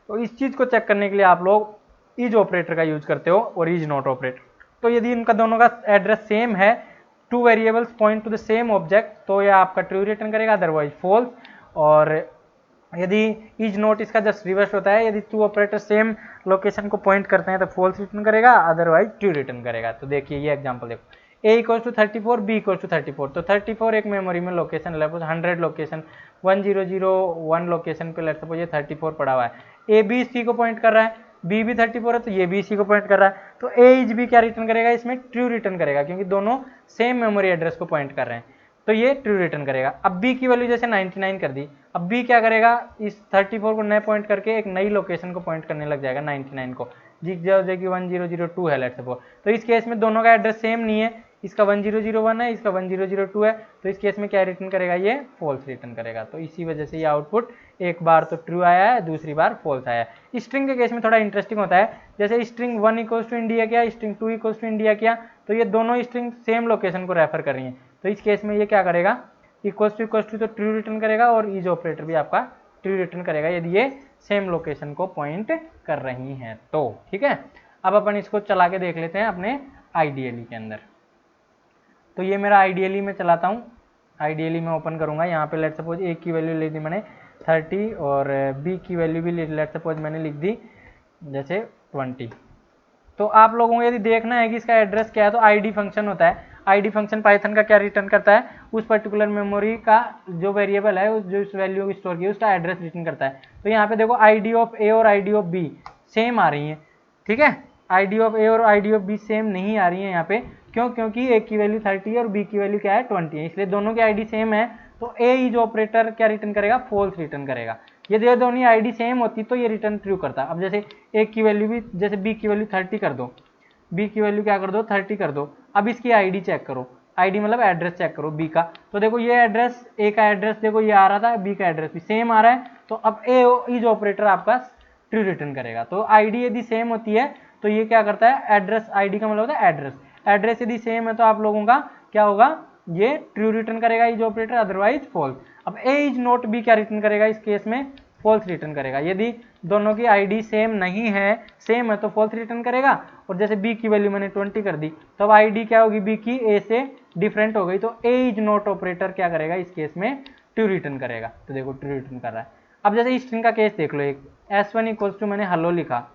तो इस चीज को चेक करने के लिए आप लोग इज ऑपरेटर का यूज करते हो और इज नॉट ऑपरेटर। तो यदि इनका दोनों का एड्रेस सेम है, two variables point to the same object, तो यह आपका ट्रू रिटर्न करेगा, अदरवाइज फॉल्स। और यदि इज नोट इसका जस्ट रिवर्स होता है, यदि टू ऑपरेटर सेम लोकेशन को पॉइंट करते हैं तो फॉल्स रिटर्न करेगा, अदरवाइज ट्रू रिटर्न करेगा। तो देखिए ये एग्जांपल देखो, a equals to 34, b equals to 34, तो 34 एक मेमोरी में लोकेशन, लगभग 100 लोकेशन, 1001 लोकेशन पे लेट्स सपोज ये 34 पड़ा हुआ है। a b c को पॉइंट कर रहा है, b भी 34 है तो ये भी c को पॉइंट कर रहा है, तो a इज b क्या रिटर्न करेगा? इसमें ट्रू रिटर्न करेगा, क्योंकि दोनों सेम मेमोरी एड्रेस को पॉइंट कर रहे हैं, तो ये ट्रू रिटर्न करेगा। अब b की वैल्यू जैसे 99 कर दी, अब b क्या करेगा? इस 34 को नए पॉइंट करके एक नई लोकेशन को पॉइंट करने लग जाएगा 99 को, जो कि 1002 है लेट्स सपोज। तो इस केस में दोनों का एड्रेस सेम नहीं है, इसका 1001 है, इसका 1002 है, तो इस केस में क्या रिटर्न करेगा? ये फॉल्स रिटर्न करेगा। तो इसी वजह से ये आउटपुट एक बार तो ट्रू आया है, दूसरी बार फॉल्स आया है। स्ट्रिंग के केस में थोड़ा इंटरेस्टिंग होता है, जैसे स्ट्रिंग 1 इक्वल्स टू इंडिया किया, स्ट्रिंग 2 इक्वल्स टू इंडिया किया, तो ये दोनों स्ट्रिंग सेम लोकेशन को रेफर कर रही हैं, तो इस केस में ये क्या करेगा? इक्वल्स टू तो ट्रू रिटर्न करेगा, और इज ऑपरेटर भी आपका ट्रू रिटर्न करेगा यदि ये सेम लोकेशन को पॉइंट कर रही हैं तो, ठीक है। अब अपन इसको चला के देख लेते हैं अपने आईडीएलई के अंदर। तो ये मेरा आईडीएलई में चलाता हूँ, आईडीएलई में ओपन करूंगा। यहाँ पे लेट सपोज ए की वैल्यू ले दी मैंने 30, और बी की वैल्यू भी लेट सपोज मैंने लिख दी जैसे 20। तो आप लोगों को यदि देखना है कि इसका एड्रेस क्या है, तो आईडी फंक्शन होता है। आईडी फंक्शन पाइथन का क्या रिटर्न करता है? उस पर्टिकुलर मेमोरी का जो वेरिएबल है, जो इस वैल्यू को स्टोर किया, उसका एड्रेस रिटर्न करता है। तो यहाँ पे देखो आईडी ऑफ ए और आईडी ऑफ बी सेम आ रही है, ठीक है। आईडी ऑफ ए और आईडी ऑफ बी सेम नहीं आ रही है यहाँ पे, क्यों? क्योंकि ए की वैल्यू 30 है और बी की वैल्यू क्या है? 20 है, इसलिए दोनों की आईडी सेम है। तो ए इज ऑपरेटर क्या रिटर्न करेगा? फॉल्स रिटर्न करेगा। यदि दोनों आईडी सेम होती तो ये रिटर्न ट्रू करता। अब जैसे ए की वैल्यू भी, जैसे बी की वैल्यू 30 कर दो, बी की वैल्यू क्या कर दो? 30 कर दो। अब इसकी आईडी चेक करो, आईडी मतलब एड्रेस चेक करो बी का, तो देखो ये एड्रेस, ए का एड्रेस देखो ये आ रहा था, बी का एड्रेस भी सेम आ रहा है, तो अब ए इज ऑपरेटर आपका ट्रू रिटर्न करेगा। तो आईडी यदि सेम होती है तो ये क्या करता है? एड्रेस, आईडी का मतलब होता है एड्रेस, एड्रेस यदि सेम है तो आप लोगों का क्या होगा? ये ट्रू रिटर्न करेगा इज ऑपरेटर, अदरवाइज फॉल्स। अब ए इज नॉट बी क्या रिटर्न करेगा? इस केस में फॉल्स रिटर्न करेगा। यदि दोनों की आईडी सेम नहीं है, सेम है तो फॉल्स रिटर्न करेगा। और जैसे बी की वैल्यू मैंने 20 कर दी, तो अब आईडी क्या होगी? बी की ए से डिफरेंट हो गई, तो ए इज नॉट ऑपरेटर क्या करेगा? इस केस में ट्रू रिटर्न करेगा। तो देखो ट्रू रिटर्न कर रहा है। अब जैसे स्ट्रिंग का केस देख लो, एक s1 इक्वल्स टू मैंने हेलो लिखा,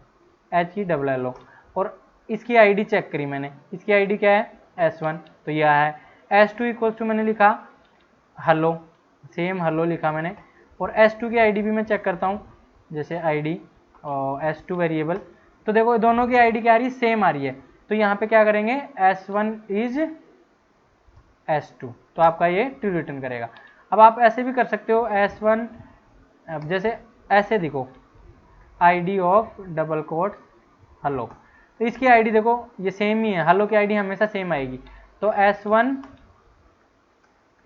HELLO, और इसकी आईडी चेक करी मैंने, इसकी आईडी क्या है? S1, तो यह है। S2 इक्वल्स टू मैंने लिखा हेलो, सेम हेलो लिखा मैंने, और S2 की आईडी भी मैं चेक करता हूँ, जैसे आईडी और S2 वेरिएबल, तो देखो दोनों की आईडी क्या आ रही है? सेम आ रही है। तो यहाँ पे क्या करेंगे? S1 इज S2, तो आपका ये ट्रू रिटर्न करेगा। अब आप ऐसे भी कर सकते हो, S1 जैसे ऐसे देखो, ID of double quote hello, तो इसकी आईडी देखो ये सेम ही है, हेलो की आईडी हमेशा सेम आएगी। तो S1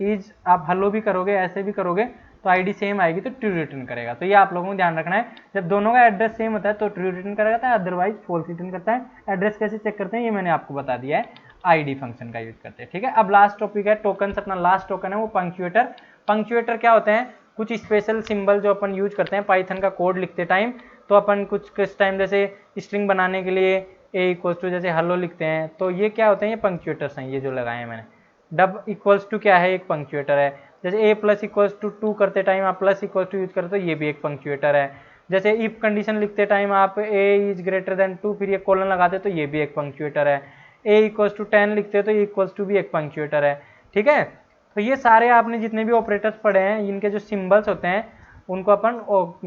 इज, आप हेलो भी करोगे ऐसे भी करोगे तो आईडी सेम आएगी, तो ट्रू रिटर्न करेगा। तो ये आप लोगों को ध्यान रखना है, जब दोनों का एड्रेस सेम होता है तो ट्रू रिटर्न करता है, अदरवाइज फॉल्स रिटर्न करता है। एड्रेस कैसे चेक करते हैं ये मैंने आपको बता दिया है, आईडी फंक्शन का यूज करते हैं, ठीक है। अब लास्ट टॉपिक है टोकन, अपना लास्ट टोकन है वो पंक्चुएटर। पंक्चुएटर क्या होते हैं? कुछ स्पेशल सिंबल जो अपन यूज करते हैं पाइथन का कोड लिखते टाइम, तो अपन कुछ टाइम जैसे स्ट्रिंग बनाने के लिए ए इक्वल्स टू जैसे हेलो लिखते हैं, तो ये क्या होते हैं? ये पंक्चुएटर्स हैं, ये जो लगाए हैं मैंने। डब इक्वल्स टू क्या है? एक पंक्चुएटर है। जैसे ए प्लस इक्वल्स टू 2 करते टाइम आप प्लस इक्वल्स टू यूज करते हो, ये भी एक पंक्चुएटर है। जैसे इफ कंडीशन लिखते टाइम आप ए इज ग्रेटर देन 2 फिर ये कोलन लगाते तो ये भी एक पंक्चुएटर है। ए इक्वल्स टू 10 लिखते तो ये इक्वल्स टू भी एक पंक्चुएटर है। ठीक है, तो ये सारे आपने जितने भी ऑपरेटर्स पढ़े हैं इनके जो सिंबल्स होते हैं उनको अपन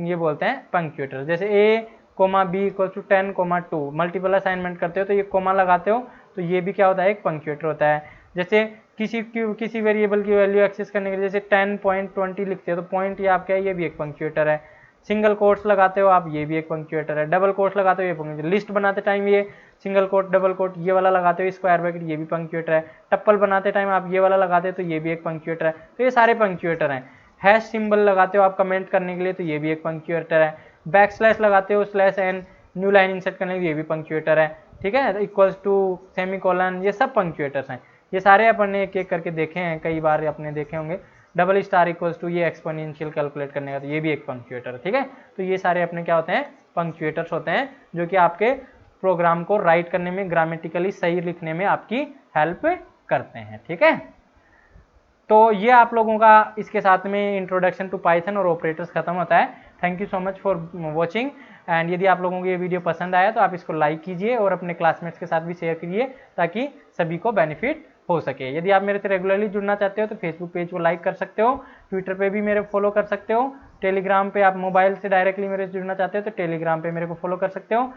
ये बोलते हैं पंक्चुएटर। जैसे a comma b equal to 10 comma 2 multiple assignment करते हो तो ये कोमा लगाते हो तो ये भी क्या होता है, एक पंक्चुएटर होता है। जैसे किसी वेरिएबल की वैल्यू एक्सेस करने के लिए जैसे 10.20 लिखते हो तो पॉइंट ये आपका है, ये भी एक पंक्चुएटर है। सिंगल कोट्स लगाते हो आप, ये भी एक पंक्चुएटर है। डबल कोट्स लगाते हो ये पंक्चुएटर। लिस्ट बनाते टाइम ये सिंगल कोट डबल कोट ये वाला लगाते हो, स्क्वायर ब्रैकेट ये भी पंक्चुएटर है। टप्पल बनाते टाइम आप ये वाला लगाते हो तो ये भी एक पंक्चुएटर है। तो ये सारे पंक्चुएटर हैं। हैश सिंबल लगाते हो आप कमेंट करने के लिए तो ये भी एक पंक्चुएटर है। बैक स्लैश लगाते हो slash N new line insert करने के लिए ये भी पंक्चुएटर है। ठीक है, इक्वल्स टू सेमीकोलन ये सब पंक्चुएटर्स हैं। ये सारे अपन ने एक एक करके देखे हैं, कई बार आपने देखे होंगे। डबल स्टार इक्वल्स टू ये एक्सपोनेंशियल कैलकुलेट करने का तो ये भी एक पंक्चुएटर है। ठीक है, तो ये सारे अपने क्या होते हैं, पंक्चुएटर्स होते हैं जो कि आपके प्रोग्राम को राइट करने में ग्रामेटिकली सही लिखने में आपकी हेल्प करते हैं। ठीक है, तो ये आप लोगों का इसके साथ में इंट्रोडक्शन टू पाइथन और ऑपरेटर्स खत्म होता है। Thank you so much for watching and यदि आप लोगों को ये वीडियो पसंद आया तो आप इसको लाइक कीजिए और अपने क्लासमेट्स के साथ भी शेयर कीजिए ताकि सभी को बेनिफिट हो सके। यदि आप मेरे से रेगुलरली जुड़ना चाहते हो तो फेसबुक पेज को लाइक कर सकते हो, ट्विटर पे भी मेरे फॉलो कर सकते हो, टेलीग्राम पे आप मोबाइल से डायरेक्टली मेरे से जुड़ना चाहते हो तो टेलीग्राम पे मेरे को फॉलो कर सकते हो,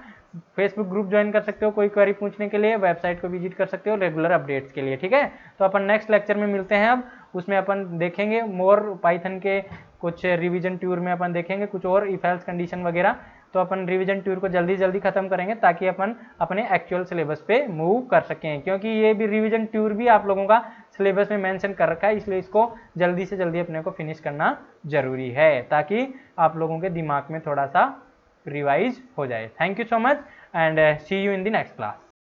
फेसबुक ग्रुप ज्वाइन कर सकते हो कोई क्वेरी पूछने के लिए, वेबसाइट को विजिट कर सकते हो रेगुलर अपडेट्स के लिए। ठीक है, तो अपन नेक्स्ट लेक्चर में मिलते हैं। अब उसमें अपन देखेंगे मोर पाइथन के कुछ रिवीजन टूर में अपन देखेंगे कुछ और इफ एल्स कंडीशन वगैरह। तो अपन रिवीजन टूर को जल्दी जल्दी खत्म करेंगे ताकि अपन अपने एक्चुअल सिलेबस पे मूव कर सकें, क्योंकि ये भी रिवीजन टूर भी आप लोगों का सिलेबस में मेंशन कर रखा है, इसलिए इसको जल्दी से जल्दी अपने को फिनिश करना जरूरी है ताकि आप लोगों के दिमाग में थोड़ा सा रिवाइज हो जाए। Thank you so much and see you in the next class.